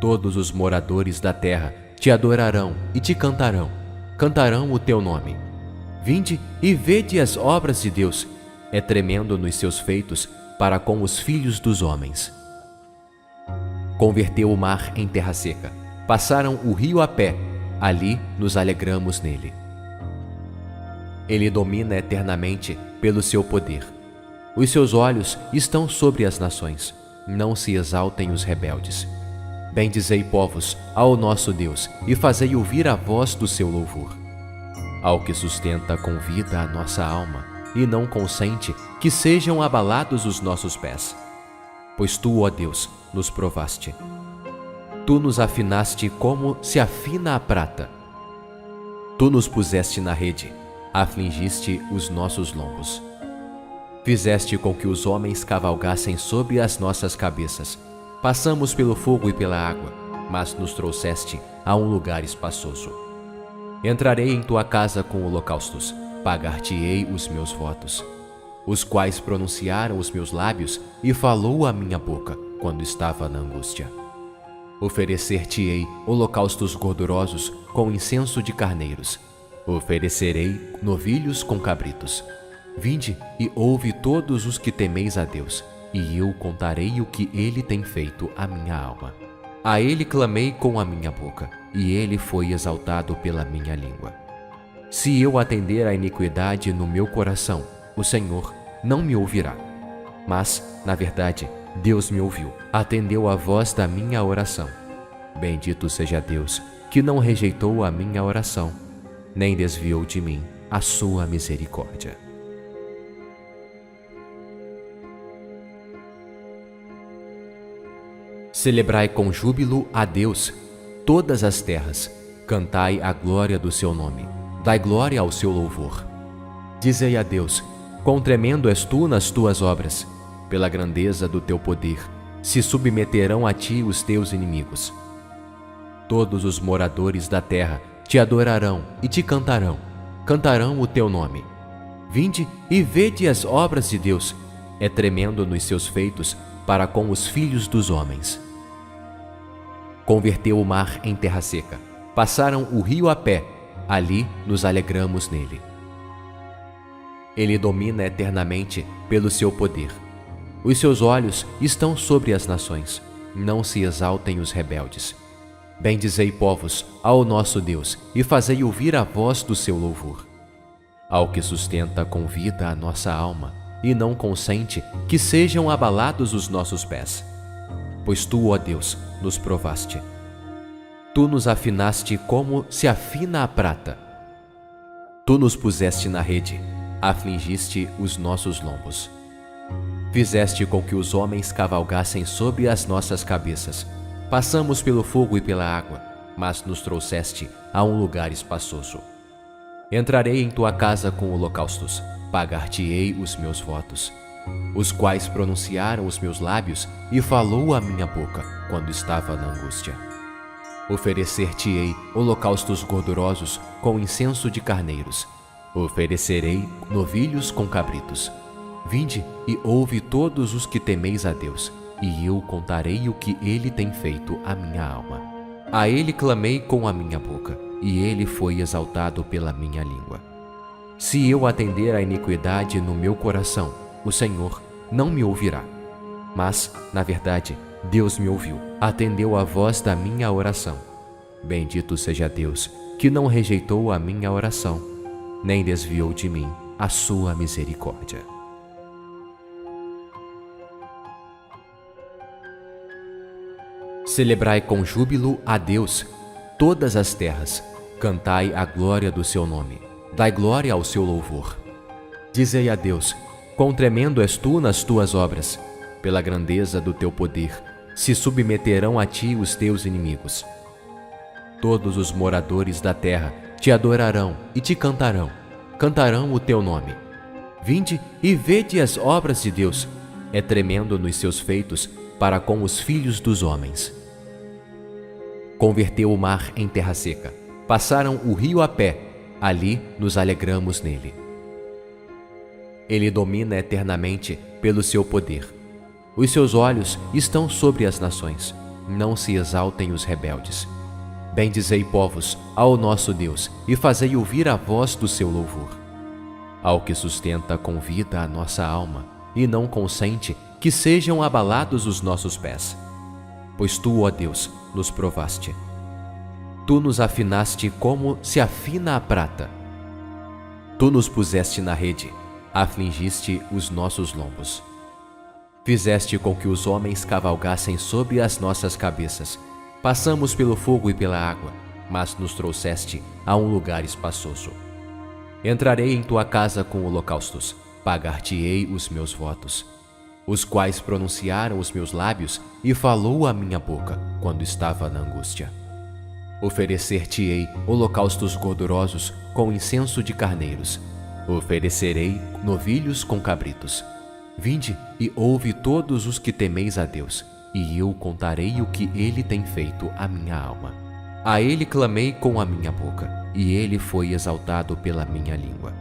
Todos os moradores da terra te adorarão e te cantarão, cantarão o teu nome. Vinde e vede as obras de Deus, é tremendo nos seus feitos para com os filhos dos homens. Converteu o mar em terra seca, passaram o rio a pé, ali nos alegramos nele. Ele domina eternamente pelo seu poder. Os seus olhos estão sobre as nações, não se exaltem os rebeldes. Bendizei, povos, ao nosso Deus, e fazei ouvir a voz do seu louvor. Ao que sustenta com vida a nossa alma, e não consente que sejam abalados os nossos pés. Pois tu, ó Deus, nos provaste. Tu nos afinaste como se afina a prata. Tu nos puseste na rede, afligiste os nossos lombos. Fizeste com que os homens cavalgassem sobre as nossas cabeças. Passamos pelo fogo e pela água, mas nos trouxeste a um lugar espaçoso. Entrarei em tua casa com holocaustos, pagar-te-ei os meus votos, os quais pronunciaram os meus lábios e falou a minha boca quando estava na angústia. Oferecer-te-ei holocaustos gordurosos com incenso de carneiros. Oferecerei novilhos com cabritos. Vinde e ouve todos os que temeis a Deus, e eu contarei o que ele tem feito à minha alma. A ele clamei com a minha boca, e ele foi exaltado pela minha língua. Se eu atender à iniquidade no meu coração, o Senhor não me ouvirá. Mas, na verdade, Deus me ouviu, atendeu a voz da minha oração. Bendito seja Deus, que não rejeitou a minha oração, nem desviou de mim a sua misericórdia. Celebrai com júbilo a Deus, todas as terras, cantai a glória do seu nome, dai glória ao seu louvor. Dizei a Deus: quão tremendo és tu nas tuas obras, pela grandeza do teu poder, se submeterão a ti os teus inimigos. Todos os moradores da terra te adorarão e te cantarão, cantarão o teu nome. Vinde e vede as obras de Deus, é tremendo nos seus feitos para com os filhos dos homens. Converteu o mar em terra seca, passaram o rio a pé, ali nos alegramos nele. Ele domina eternamente pelo seu poder. Os seus olhos estão sobre as nações, não se exaltem os rebeldes. Bendizei, povos, ao nosso Deus, e fazei ouvir a voz do seu louvor. Ao que sustenta com vida a nossa alma, e não consente que sejam abalados os nossos pés. Pois tu, ó Deus, nos provaste. Tu nos afinaste como se afina a prata. Tu nos puseste na rede, afligiste os nossos lombos. Fizeste com que os homens cavalgassem sobre as nossas cabeças. Passamos pelo fogo e pela água, mas nos trouxeste a um lugar espaçoso. Entrarei em tua casa com holocaustos, pagar-te-ei os meus votos, os quais pronunciaram os meus lábios e falou a minha boca quando estava na angústia. Oferecer-te-ei holocaustos gordurosos com incenso de carneiros. Oferecerei novilhos com cabritos. Vinde e ouve todos os que temeis a Deus, e eu contarei o que ele tem feito à minha alma. A ele clamei com a minha boca, e ele foi exaltado pela minha língua. Se eu atender à iniquidade no meu coração, o Senhor não me ouvirá. Mas, na verdade, Deus me ouviu, atendeu a voz da minha oração. Bendito seja Deus, que não rejeitou a minha oração, nem desviou de mim a sua misericórdia. Celebrai com júbilo a Deus, todas as terras, cantai a glória do seu nome, dai glória ao seu louvor. Dizei a Deus: quão tremendo és tu nas tuas obras, pela grandeza do teu poder, se submeterão a ti os teus inimigos. Todos os moradores da terra te adorarão e te cantarão, cantarão o teu nome. Vinde e vede as obras de Deus, é tremendo nos seus feitos para com os filhos dos homens. Converteu o mar em terra seca. Passaram o rio a pé. Ali nos alegramos nele. Ele domina eternamente pelo seu poder. Os seus olhos estão sobre as nações. Não se exaltem os rebeldes. Bendizei, povos, ao nosso Deus, e fazei ouvir a voz do seu louvor. Ao que sustenta com vida a nossa alma, e não consente que sejam abalados os nossos pés. Pois tu, ó Deus, nos provaste. Tu nos afinaste como se afina a prata. Tu nos puseste na rede, afligiste os nossos lombos. Fizeste com que os homens cavalgassem sobre as nossas cabeças. Passamos pelo fogo e pela água, mas nos trouxeste a um lugar espaçoso. Entrarei em tua casa com holocaustos, pagar-te-ei os meus votos, os quais pronunciaram os meus lábios e falou a minha boca quando estava na angústia. Oferecer-te-ei holocaustos gordurosos com incenso de carneiros. Oferecerei novilhos com cabritos. Vinde e ouve todos os que temeis a Deus, e eu contarei o que ele tem feito à minha alma. A ele clamei com a minha boca, e ele foi exaltado pela minha língua.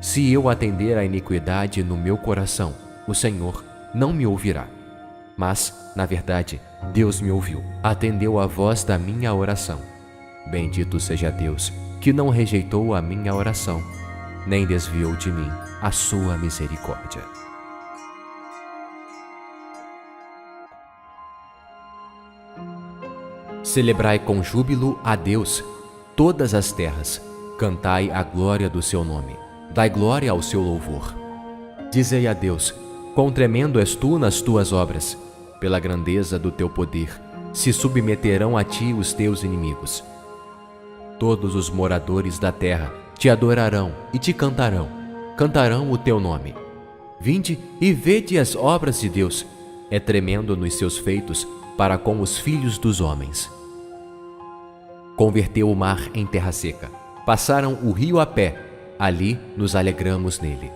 Se eu atender à iniquidade no meu coração, o Senhor não me ouvirá. Mas, na verdade, Deus me ouviu, atendeu a voz da minha oração. Bendito seja Deus, que não rejeitou a minha oração, nem desviou de mim a sua misericórdia. Celebrai com júbilo a Deus, todas as terras, cantai a glória do seu nome, dai glória ao seu louvor. Dizei a Deus, quão tremendo és tu nas tuas obras, pela grandeza do teu poder, se submeterão a ti os teus inimigos. Todos os moradores da terra te adorarão e te cantarão, cantarão o teu nome. Vinde e vede as obras de Deus, é tremendo nos seus feitos para com os filhos dos homens. Converteu o mar em terra seca, passaram o rio a pé, ali nos alegramos nele.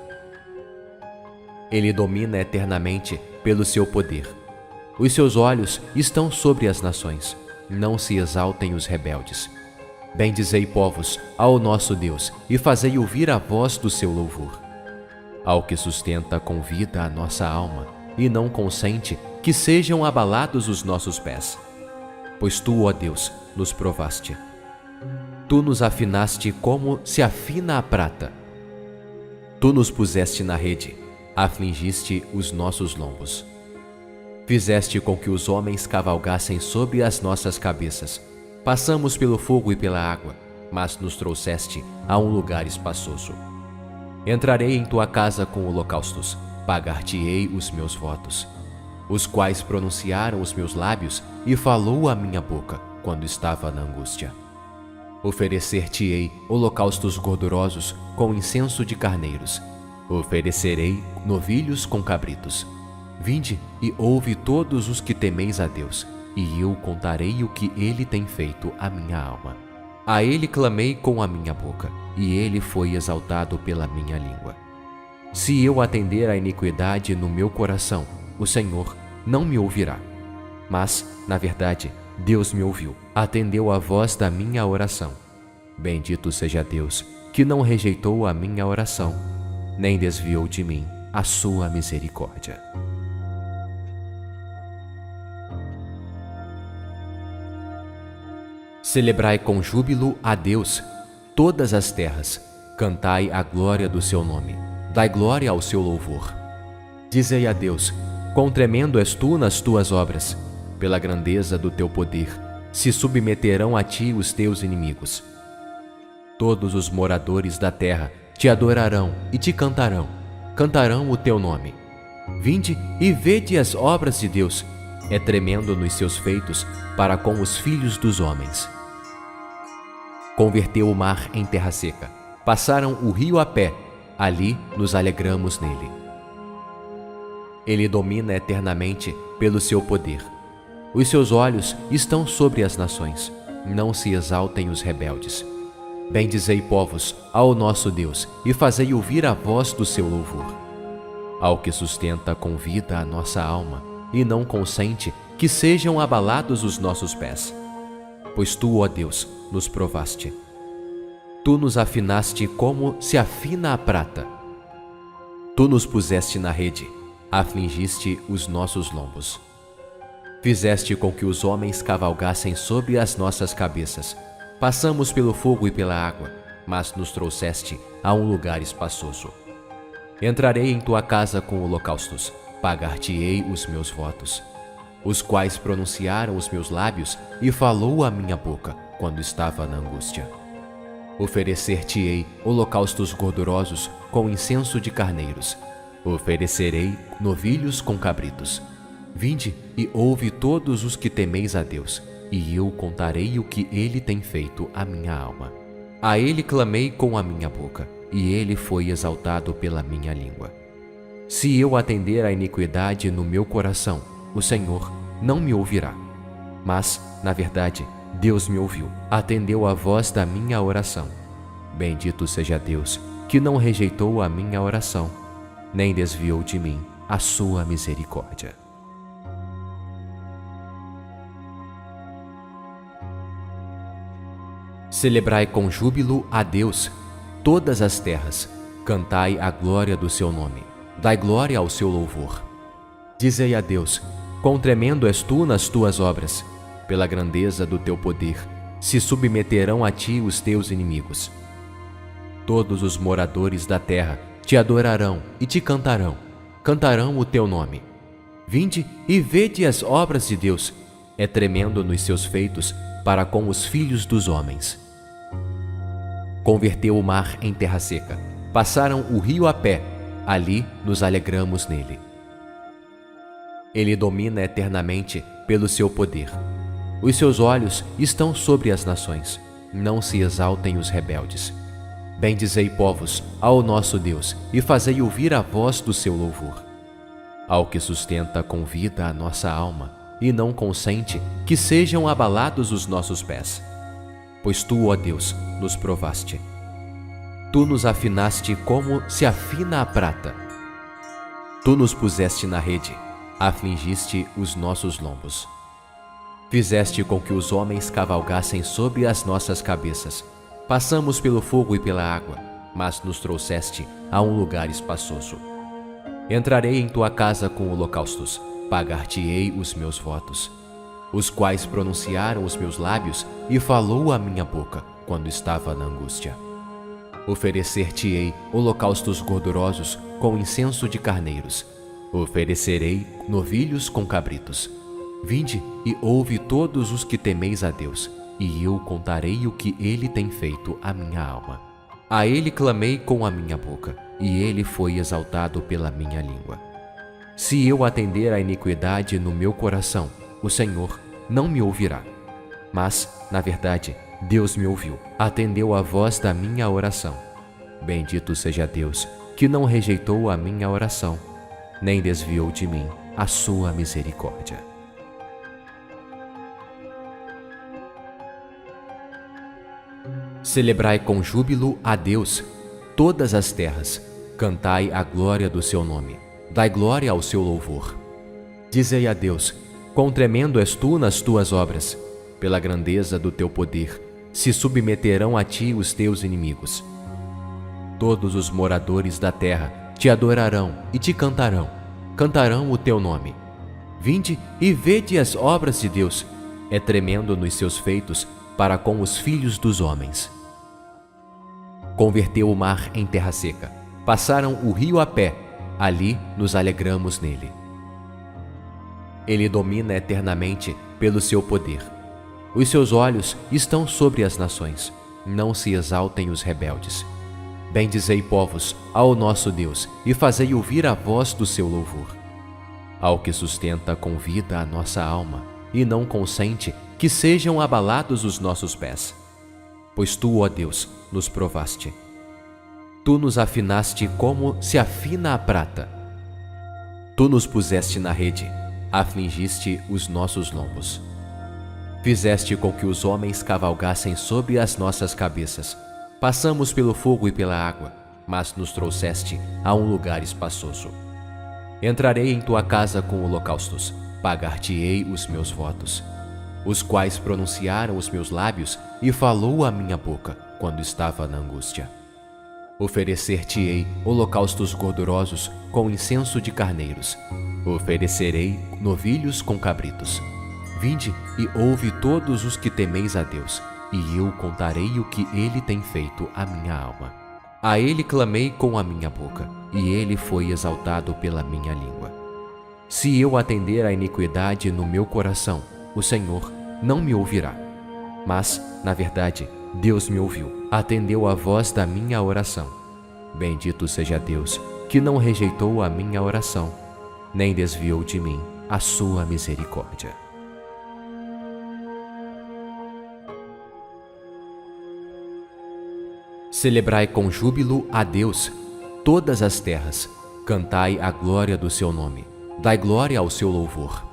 Ele domina eternamente pelo seu poder. Os seus olhos estão sobre as nações, não se exaltem os rebeldes. Bendizei, povos, ao nosso Deus, e fazei ouvir a voz do seu louvor. Ao que sustenta com vida a nossa alma, e não consente que sejam abalados os nossos pés. Pois tu, ó Deus, nos provaste. Tu nos afinaste como se afina a prata. Tu nos puseste na rede, afligiste os nossos lombos. Fizeste com que os homens cavalgassem sobre as nossas cabeças. Passamos pelo fogo e pela água, mas nos trouxeste a um lugar espaçoso. Entrarei em tua casa com holocaustos, pagar-te-ei os meus votos, os quais pronunciaram os meus lábios e falou a minha boca quando estava na angústia. Oferecer-te-ei holocaustos gordurosos com incenso de carneiros. Oferecerei novilhos com cabritos. Vinde e ouve todos os que temeis a Deus, e eu contarei o que ele tem feito à minha alma. A ele clamei com a minha boca, e ele foi exaltado pela minha língua. Se eu atender à iniquidade no meu coração, o Senhor não me ouvirá. Mas, na verdade, Deus me ouviu, atendeu a voz da minha oração. Bendito seja Deus, que não rejeitou a minha oração, nem desviou de mim a sua misericórdia. Celebrai com júbilo a Deus, todas as terras, cantai a glória do seu nome, dai glória ao seu louvor. Dizei a Deus, quão tremendo és tu nas tuas obras, pela grandeza do teu poder, se submeterão a ti os teus inimigos. Todos os moradores da terra te adorarão e te cantarão, cantarão o teu nome. Vinde e vede as obras de Deus, é tremendo nos seus feitos para com os filhos dos homens. Converteu o mar em terra seca, passaram o rio a pé, ali nos alegramos nele. Ele domina eternamente pelo seu poder. Os seus olhos estão sobre as nações, não se exaltem os rebeldes. Bendizei, povos, ao nosso Deus, e fazei ouvir a voz do seu louvor. Ao que sustenta com vida a nossa alma, e não consente que sejam abalados os nossos pés. Pois tu, ó Deus, nos provaste. Tu nos afinaste como se afina a prata. Tu nos puseste na rede, afligiste os nossos lombos. Fizeste com que os homens cavalgassem sobre as nossas cabeças. Passamos pelo fogo e pela água, mas nos trouxeste a um lugar espaçoso. Entrarei em tua casa com holocaustos, pagar-te-ei os meus votos, os quais pronunciaram os meus lábios e falou a minha boca quando estava na angústia. Oferecer-te-ei holocaustos gordurosos com incenso de carneiros. Oferecerei novilhos com cabritos. Vinde e ouve todos os que temeis a Deus, e eu contarei o que Ele tem feito à minha alma. A Ele clamei com a minha boca, e Ele foi exaltado pela minha língua. Se eu atender à iniquidade no meu coração, o Senhor não me ouvirá. Mas, na verdade, Deus me ouviu, atendeu a voz da minha oração. Bendito seja Deus, que não rejeitou a minha oração, nem desviou de mim a sua misericórdia. Celebrai com júbilo a Deus, todas as terras, cantai a glória do seu nome, dai glória ao seu louvor. Dizei a Deus, quão tremendo és tu nas tuas obras, pela grandeza do teu poder, se submeterão a ti os teus inimigos. Todos os moradores da terra te adorarão e te cantarão, cantarão o teu nome. Vinde e vede as obras de Deus, é tremendo nos seus feitos para com os filhos dos homens. Converteu o mar em terra seca, passaram o rio a pé, ali nos alegramos nele. Ele domina eternamente pelo seu poder. Os seus olhos estão sobre as nações, não se exaltem os rebeldes. Bendizei, povos, ao nosso Deus, e fazei ouvir a voz do seu louvor. Ao que sustenta com vida a nossa alma, e não consente que sejam abalados os nossos pés. Pois tu, ó Deus, nos provaste. Tu nos afinaste como se afina a prata. Tu nos puseste na rede, afligiste os nossos lombos. Fizeste com que os homens cavalgassem sobre as nossas cabeças. Passamos pelo fogo e pela água, mas nos trouxeste a um lugar espaçoso. Entrarei em tua casa com holocaustos, pagar-te-ei os meus votos, os quais pronunciaram os meus lábios e falou a minha boca quando estava na angústia. Oferecer-te-ei holocaustos gordurosos com incenso de carneiros. Oferecerei novilhos com cabritos. Vinde e ouve todos os que temeis a Deus, e eu contarei o que Ele tem feito à minha alma. A Ele clamei com a minha boca, e Ele foi exaltado pela minha língua. Se eu atender à iniquidade no meu coração, o Senhor não me ouvirá. Mas, na verdade, Deus me ouviu, atendeu a voz da minha oração. Bendito seja Deus, que não rejeitou a minha oração, nem desviou de mim a sua misericórdia. Celebrai com júbilo a Deus, todas as terras, cantai a glória do seu nome, dai glória ao seu louvor. Dizei a Deus, quão tremendo és tu nas tuas obras, pela grandeza do teu poder, se submeterão a ti os teus inimigos. Todos os moradores da terra te adorarão e te cantarão, cantarão o teu nome. Vinde e vede as obras de Deus, é tremendo nos seus feitos para com os filhos dos homens. Converteu o mar em terra seca, passaram o rio a pé, ali nos alegramos nele. Ele domina eternamente pelo seu poder. Os seus olhos estão sobre as nações, não se exaltem os rebeldes. Bendizei, povos, ao nosso Deus, e fazei ouvir a voz do seu louvor. Ao que sustenta com vida a nossa alma, e não consente que sejam abalados os nossos pés. Pois tu, ó Deus, nos provaste. Tu nos afinaste como se afina a prata. Tu nos puseste na rede, afligiste os nossos lombos. Fizeste com que os homens cavalgassem sobre as nossas cabeças. Passamos pelo fogo e pela água, mas nos trouxeste a um lugar espaçoso. Entrarei em tua casa com holocaustos, pagar-te-ei os meus votos, os quais pronunciaram os meus lábios e falou a minha boca quando estava na angústia. Oferecer-te-ei holocaustos gordurosos com incenso de carneiros. Oferecerei novilhos com cabritos. Vinde e ouve todos os que temeis a Deus, e eu contarei o que Ele tem feito à minha alma. A Ele clamei com a minha boca, e Ele foi exaltado pela minha língua. Se eu atender à iniquidade no meu coração, o Senhor não me ouvirá. Mas, na verdade, Deus me ouviu, atendeu a voz da minha oração. Bendito seja Deus, que não rejeitou a minha oração, nem desviou de mim a sua misericórdia. Celebrai com júbilo a Deus, todas as terras, cantai a glória do seu nome, dai glória ao seu louvor.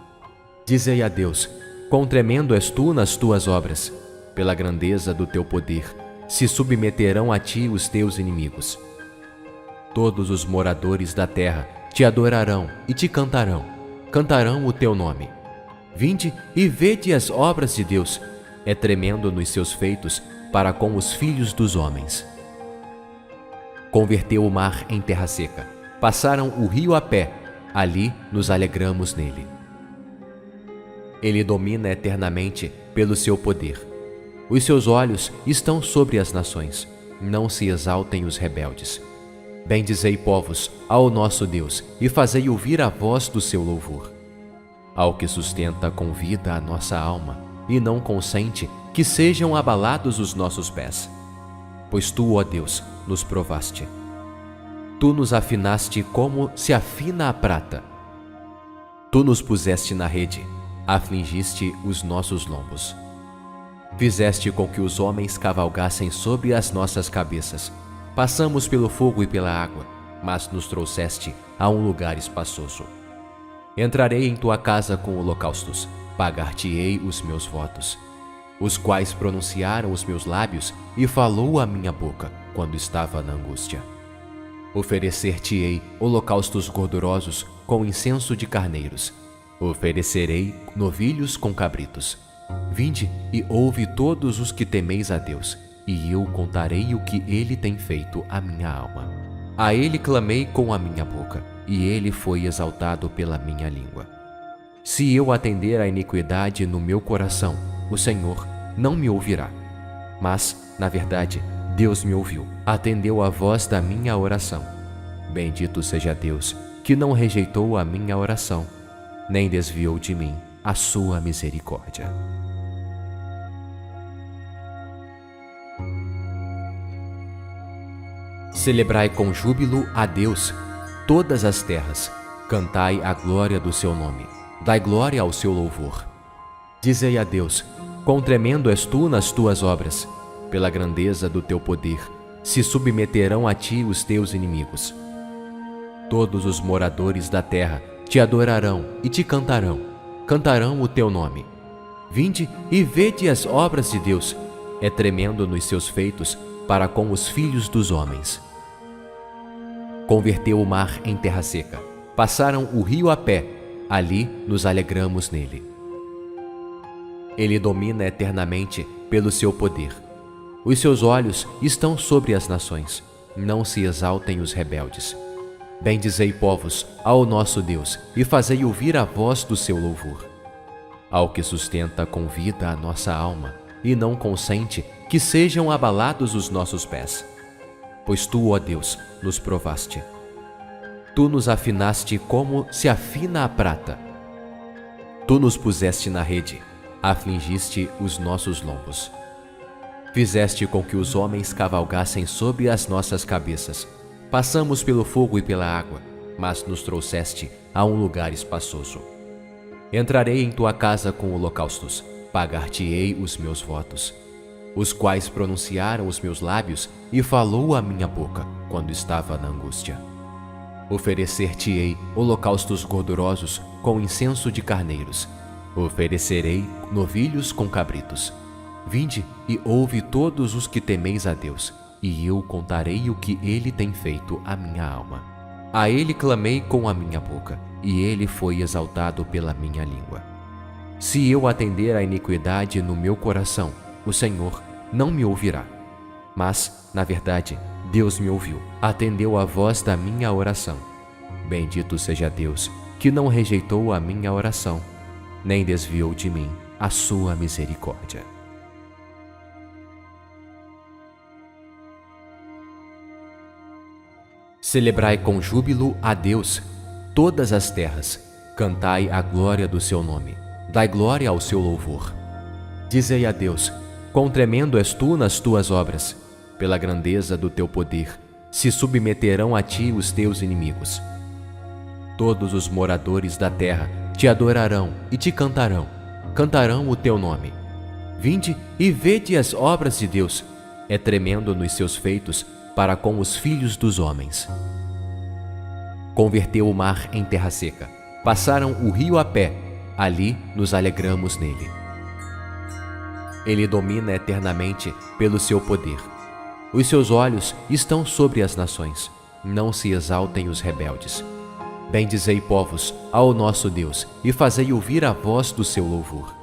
Dizei a Deus, quão tremendo és tu nas tuas obras, pela grandeza do teu poder, se submeterão a ti os teus inimigos. Todos os moradores da terra te adorarão e te cantarão, cantarão o teu nome. Vinde e vede as obras de Deus, é tremendo nos seus feitos para com os filhos dos homens. Converteu o mar em terra seca, passaram o rio a pé, ali nos alegramos nele. Ele domina eternamente pelo seu poder. Os seus olhos estão sobre as nações, não se exaltem os rebeldes. Bendizei, povos, ao nosso Deus, e fazei ouvir a voz do seu louvor. Ao que sustenta com vida a nossa alma, e não consente que sejam abalados os nossos pés. Pois tu, ó Deus, nos provaste. Tu nos afinaste como se afina a prata. Tu nos puseste na rede, afligiste os nossos lombos. Fizeste com que os homens cavalgassem sobre as nossas cabeças. Passamos pelo fogo e pela água, mas nos trouxeste a um lugar espaçoso. Entrarei em tua casa com holocaustos, pagar-te-ei os meus votos, os quais pronunciaram os meus lábios e falou a minha boca quando estava na angústia. Oferecer-te-ei holocaustos gordurosos com incenso de carneiros. Oferecerei novilhos com cabritos. Vinde e ouve todos os que temeis a Deus, e eu contarei o que Ele tem feito à minha alma. A Ele clamei com a minha boca, e Ele foi exaltado pela minha língua. Se eu atender à iniquidade no meu coração, o Senhor não me ouvirá. Mas, na verdade, Deus me ouviu, atendeu a voz da minha oração. Bendito seja Deus, que não rejeitou a minha oração, nem desviou de mim a sua misericórdia. Celebrai com júbilo a Deus, todas as terras, cantai a glória do seu nome, dai glória ao seu louvor. Dizei a Deus, quão tremendo és tu nas tuas obras, pela grandeza do teu poder, se submeterão a ti os teus inimigos. Todos os moradores da terra te adorarão e te cantarão, cantarão o teu nome. Vinde e vede as obras de Deus, é tremendo nos seus feitos para com os filhos dos homens. Converteu o mar em terra seca, passaram o rio a pé, ali nos alegramos nele. Ele domina eternamente pelo seu poder. Os seus olhos estão sobre as nações, não se exaltem os rebeldes. Bendizei, povos, ao nosso Deus, e fazei ouvir a voz do seu louvor. Ao que sustenta com vida a nossa alma, e não consente que sejam abalados os nossos pés. Pois tu, ó Deus, nos provaste. Tu nos afinaste como se afina a prata. Tu nos puseste na rede, afligiste os nossos lombos. Fizeste com que os homens cavalgassem sobre as nossas cabeças. Passamos pelo fogo e pela água, mas nos trouxeste a um lugar espaçoso. Entrarei em tua casa com holocaustos, pagar-te-ei os meus votos, os quais pronunciaram os meus lábios e falou a minha boca quando estava na angústia. Oferecer-te-ei holocaustos gordurosos com incenso de carneiros. Oferecerei novilhos com cabritos. Vinde e ouve todos os que temeis a Deus, e eu contarei o que Ele tem feito à minha alma. A Ele clamei com a minha boca, e ele foi exaltado pela minha língua. Se eu atender à iniquidade no meu coração, o Senhor não me ouvirá. Mas, na verdade, Deus me ouviu, atendeu à voz da minha oração. Bendito seja Deus, que não rejeitou a minha oração, nem desviou de mim a sua misericórdia. Celebrai com júbilo a Deus, todas as terras, cantai a glória do seu nome, dai glória ao seu louvor. Dizei a Deus: quão tremendo és tu nas tuas obras, pela grandeza do teu poder, se submeterão a ti os teus inimigos. Todos os moradores da terra te adorarão e te cantarão, cantarão o teu nome. Vinde e vede as obras de Deus, é tremendo nos seus feitos para com os filhos dos homens. Converteu o mar em terra seca, passaram o rio a pé, ali nos alegramos nele. Ele domina eternamente pelo seu poder. Os seus olhos estão sobre as nações, não se exaltem os rebeldes. Bendizei, povos, ao nosso Deus, e fazei ouvir a voz do seu louvor.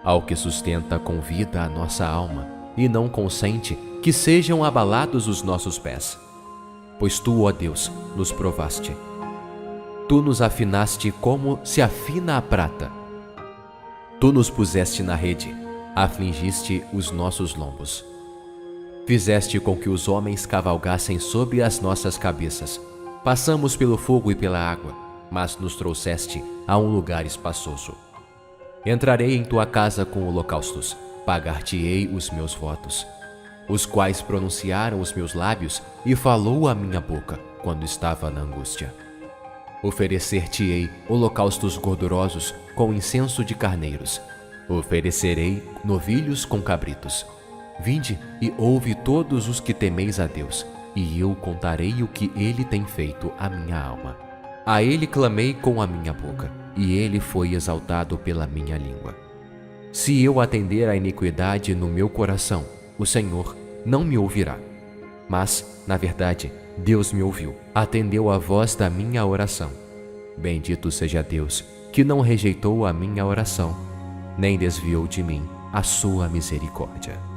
Ao que sustenta com vida a nossa alma, e não consente que sejam abalados os nossos pés. Pois tu, ó Deus, nos provaste. Tu nos afinaste como se afina a prata. Tu nos puseste na rede, afligiste os nossos lombos. Fizeste com que os homens cavalgassem sobre as nossas cabeças. Passamos pelo fogo e pela água, mas nos trouxeste a um lugar espaçoso. Entrarei em tua casa com holocaustos, pagar-te-ei os meus votos, os quais pronunciaram os meus lábios e falou a minha boca quando estava na angústia. Oferecer-te-ei holocaustos gordurosos com incenso de carneiros, oferecerei novilhos com cabritos. Vinde e ouve todos os que temeis a Deus, e eu contarei o que ele tem feito à minha alma. A ele clamei com a minha boca, e ele foi exaltado pela minha língua. Se eu atender à iniquidade no meu coração, o Senhor não me ouvirá. Mas, na verdade, Deus me ouviu, atendeu à voz da minha oração. Bendito seja Deus, que não rejeitou a minha oração, nem desviou de mim a sua misericórdia.